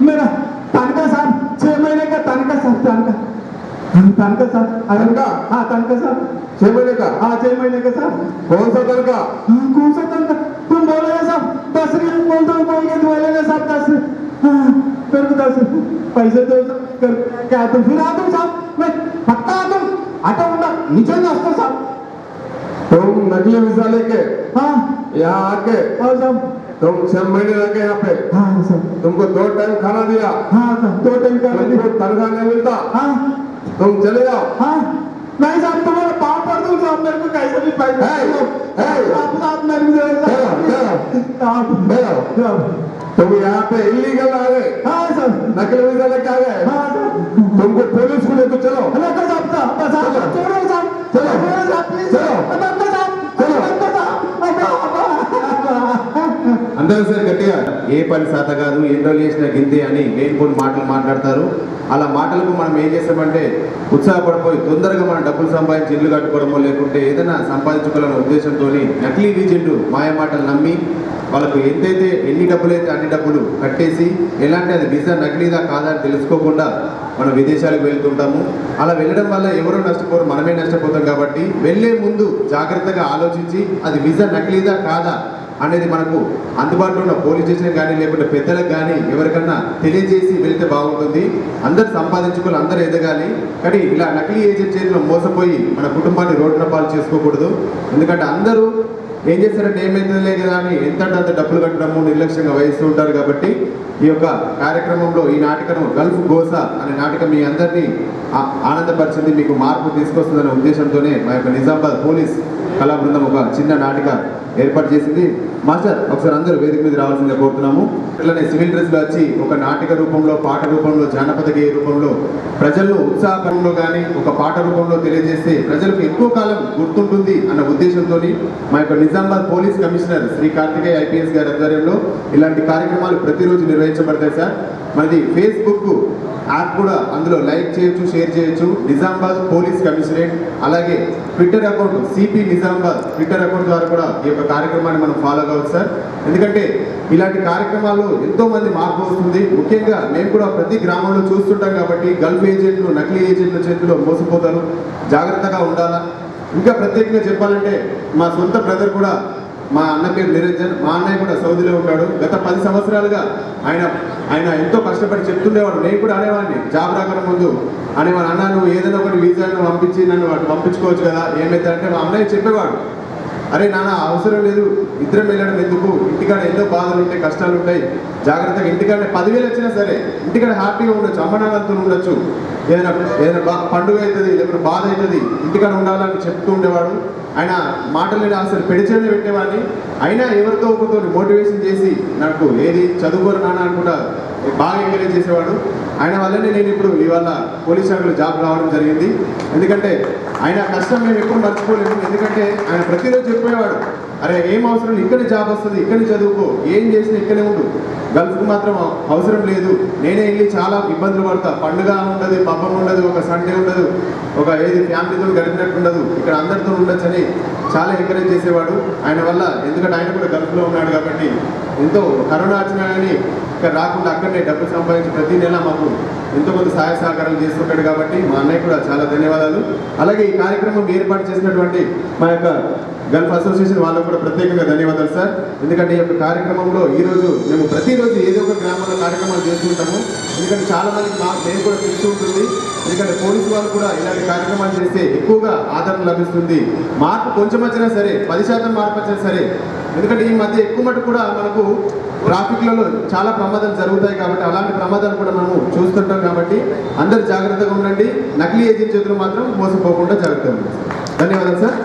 मेरा तनखा साहब 6 महीने का तनखा साहब. तनखा तनखा साहब. तनखा? हाँ तनखा साहब 6 महीने का? हाँ 6 महीने का साहब. कौन सा तनखा? हाँ कौन सा तनखा तुम बोलेगा साहब? 10 रियाल बोल दो बोल के बोलेगा साहब 10. हाँ मेरे को 10 पैसे दो कर क्या तुम फिर आ दो साहब. मैं पक्का आ तुम आटा उंडा नीचे नाश्ता साहब. तुम नकली वीजा लेके हाँ यहाँ आके और साहब. तुम 6 महीने रखे यहाँ पे. हाँ सर. तुमको 2 टाइम खाना दिया. हाँ सर 2 टाइम का तुमको तनख्वाह नहीं मिलता. हाँ तुम चले जाओ. हाँ नहीं साहब तुम्हारा पाँव पड़ दूँ साहब. मेरे को कैसे भी पैसे आप मेरे को तुम यहाँ पे इलीगल आ गए. हाँ सर. नकली वीजा लेके आ गए. हाँ सर. तुमको पुलिस को लेकर चलो. डॉक्टर साहब साहब छोड़ो साहब. चलो. छोड़ो साहब प्लीज. चलो. डॉक्टर साहब. चलो. डॉक्टर साहब. అందరూ సరే గట్టిగా ఏ పని సాత కాదు, ఎన్ని రోజులు చేసిన గింతే అని లేనిపోని మాటలు మాట్లాడతారు. అలా మాటలకు మనం ఏం చేస్తామంటే ఉత్సాహపడిపోయి తొందరగా మనం డబ్బులు సంపాదించి ఇల్లు కట్టుకోవడమో లేకుంటే ఏదైనా సంపాదించుకోవాలనే ఉద్దేశంతో నకిలీ ఏజెంట్లు మాయ మాటలు నమ్మి వాళ్ళకు ఎంతైతే ఎన్ని డబ్బులు అయితే అన్ని డబ్బులు కట్టేసి ఎలాంటి అది నిజా నకిలీదా కాదా అని తెలుసుకోకుండా మనం విదేశాలకు వెళ్తుంటాము. అలా వెళ్ళడం వల్ల ఎవరో నష్టపోరు, మనమే నష్టపోతాం. కాబట్టి వెళ్ళే ముందు జాగ్రత్తగా ఆలోచించి అది నిజా నకిలీదా కాదా అనేది మనకు అందుబాటులో ఉన్న పోలీస్ స్టేషన్ కానీ లేకుంటే పెద్దలకు కానీ ఎవరికన్నా తెలియజేసి వెళ్తే బాగుంటుంది. అందరు సంపాదించుకోవాలి, అందరూ ఎదగాలి. కానీ ఇలా నకిలీ ఏజెంట్ చేతిలో మోసపోయి మన కుటుంబాన్ని రోడ్డున పాలు చేసుకోకూడదు. ఎందుకంటే అందరూ ఏం చేస్తారంటే ఏమైతుందిలే కదా అని ఎంతంటే అంత డబ్బులు కట్టడము నిర్లక్ష్యంగా వహిస్తూ ఉంటారు. కాబట్టి ఈ యొక్క కార్యక్రమంలో ఈ నాటకం గల్ఫ్ గోసా అనే నాటకం మీ అందరినీ ఆనందపరిచింది, మీకు మార్పు తీసుకొస్తుందనే ఉద్దేశంతోనే మా యొక్క నిజామాబాద్ పోలీస్ కళా బృందం ఒక చిన్న నాటిక ఏర్పాటు చేసింది. మాస్టర్ ఒకసారి అందరూ వేదిక మీద రావాల్సిందిగా కోరుతున్నాము. ఇట్లానే సివిల్ డ్రెస్లో వచ్చి ఒక నాటిక రూపంలో, పాట రూపంలో, జానపద గేయ రూపంలో ప్రజలను ఉత్సాహకరంలో కానీ ఒక పాట రూపంలో తెలియజేస్తే ప్రజలకు ఎక్కువ కాలం గుర్తుంటుంది అన్న ఉద్దేశంతో మా యొక్క Nizamabad police commissioner Shri Karthikeya IPS గారి ఆధ్వర్యంలో ఇలాంటి కార్యక్రమాలు ప్రతిరోజు నిర్వహించబడతాయి సార్. మనది ఫేస్బుక్ యాప్ కూడా అందులో లైక్ చేయొచ్చు, షేర్ చేయొచ్చు. నిజామాబాద్ పోలీస్ కమిషనరేట్, అలాగే Twitter account CP Nizamabad Twitter account ద్వారా కూడా ఈ యొక్క కార్యక్రమాన్ని మనం ఫాలో కావచ్చు సార్. ఎందుకంటే ఇలాంటి కార్యక్రమాలు ఎంతో మంది మార్పు వస్తుంది. ముఖ్యంగా మేము కూడా ప్రతి గ్రామంలో చూస్తుంటాం కాబట్టి గల్ఫ్ ఏజెంట్లు, నకిలీ ఏజెంట్ల చేతిలో మోసపోతారు, జాగ్రత్తగా ఉండాలా. ఇంకా ప్రత్యేకంగా చెప్పాలంటే మా సొంత బ్రదర్ కూడా మా అన్న పేరు నిరంజన్. మా అన్నయ్య కూడా సౌదీలో ఉంటాడు. గత 10 సంవత్సరాలుగా ఆయన ఎంతో కష్టపడి చెప్తుండేవాడు. నేను కూడా అనేవాడిని, జాబ్ రాకడం ముందు అనేవాడు, అన్న నువ్వు ఏదైనా ఒకటి వీసాను పంపించి నన్ను పంపించుకోవచ్చు కదా, ఏమైతే మా అన్నయ్య చెప్పేవాడు, అరే నాన్న అవసరం లేదు, ఇద్దరం వెళ్ళడం ఎందుకు, ఇంటికాడ ఎన్నో బాధలు ఉంటాయి, కష్టాలు ఉంటాయి, జాగ్రత్తగా ఇంటికాడ 10,000 వచ్చినా సరే ఇంటికాడ హ్యాపీగా ఉండొచ్చు, అమ్మ నాన్నలతో ఉండొచ్చు, ఏదైనా పండుగ అవుతుంది లేకపోతే బాధ అవుతుంది, ఇంటికాడ ఉండాలని చెప్తూ ఉండేవాడు. ఆయన మాటలు అసలు పెడిచేనే పెట్టేవాడిని. అయినా ఎవరితో ఒకరితో మోటివేషన్ చేసి నాకు ఏది చదువుకోరు నాన్న అనుకుంటా బాగా ఎంకరేజ్ చేసేవాడు. ఆయన వల్లనే నేను ఇప్పుడు ఇవాళ పోలీస్ శాఖలో జాబ్ రావడం జరిగింది. ఎందుకంటే ఆయన కష్టం మేము ఎప్పుడు మర్చిపోలేము. ఎందుకంటే ఆయన ప్రతిరోజు చెప్పేవాడు, అరే ఏం అవసరం, ఇక్కడే జాబ్ వస్తుంది, ఇక్కడే చదువుకో, ఏం చేసినా ఇక్కడే ఉండు, గల్ఫ్కు మాత్రం అవసరం లేదు, నేనే వెళ్ళి చాలా ఇబ్బందులు పడతా, పండుగ ఉండదు, పబ్బం ఉండదు, ఒక సండే ఉండదు, ఒక ఏది ఫ్యామిలీతో గడిపినట్టు ఉండదు, ఇక్కడ అందరితో ఉండొచ్చని చాలా ఎంకరేజ్ చేసేవాడు. ఆయన వల్ల, ఎందుకంటే ఆయన కూడా గల్ఫ్లో ఉన్నాడు కాబట్టి ఎంతో కరోనా వచ్చినా కానీ ఇక్కడ రాకుండా అక్కడనే డబ్బులు సంపాదించి ప్రతి నెల మాకు ఎంతో కొంత సహాయ సహకారాలు చేస్తుంటాడు కాబట్టి మా అన్నయ్య కూడా చాలా ధన్యవాదాలు. అలాగే ఈ కార్యక్రమం ఏర్పాటు చేసినటువంటి మా యొక్క గల్ఫ్ అసోసియేషన్ వాళ్ళకు కూడా ప్రత్యేకంగా ధన్యవాదాలు సార్. ఎందుకంటే ఈ యొక్క కార్యక్రమంలో ఈరోజు మేము ప్రతిరోజు ఏదో ఒక గ్రామంలో కార్యక్రమాలు చేస్తుంటాము. ఎందుకంటే చాలా మందికి మేము కూడా తెలుస్తూ ఉంటుంది. ఎందుకంటే పోలీసు వాళ్ళు కూడా ఇలాంటి కార్యక్రమాలు చేస్తే ఎక్కువగా ఆదరణ లభిస్తుంది. మార్పు కొంచెం వచ్చినా సరే, 10% మార్పు వచ్చినా సరే, ఎందుకంటే ఈ మధ్య ఎక్కువ మటుకు కూడా మనకు ట్రాఫిక్లలో చాలా ప్రమాదాలు జరుగుతాయి కాబట్టి అలాంటి ప్రమాదాలు కూడా మనము చూస్తుంటాం. కాబట్టి అందరూ జాగ్రత్తగా ఉండండి, నకిలీ ఏజెంట్ చేతులు మాత్రం మోసపోకుండా జాగ్రత్తగా ఉండండి. ధన్యవాదాలు సార్.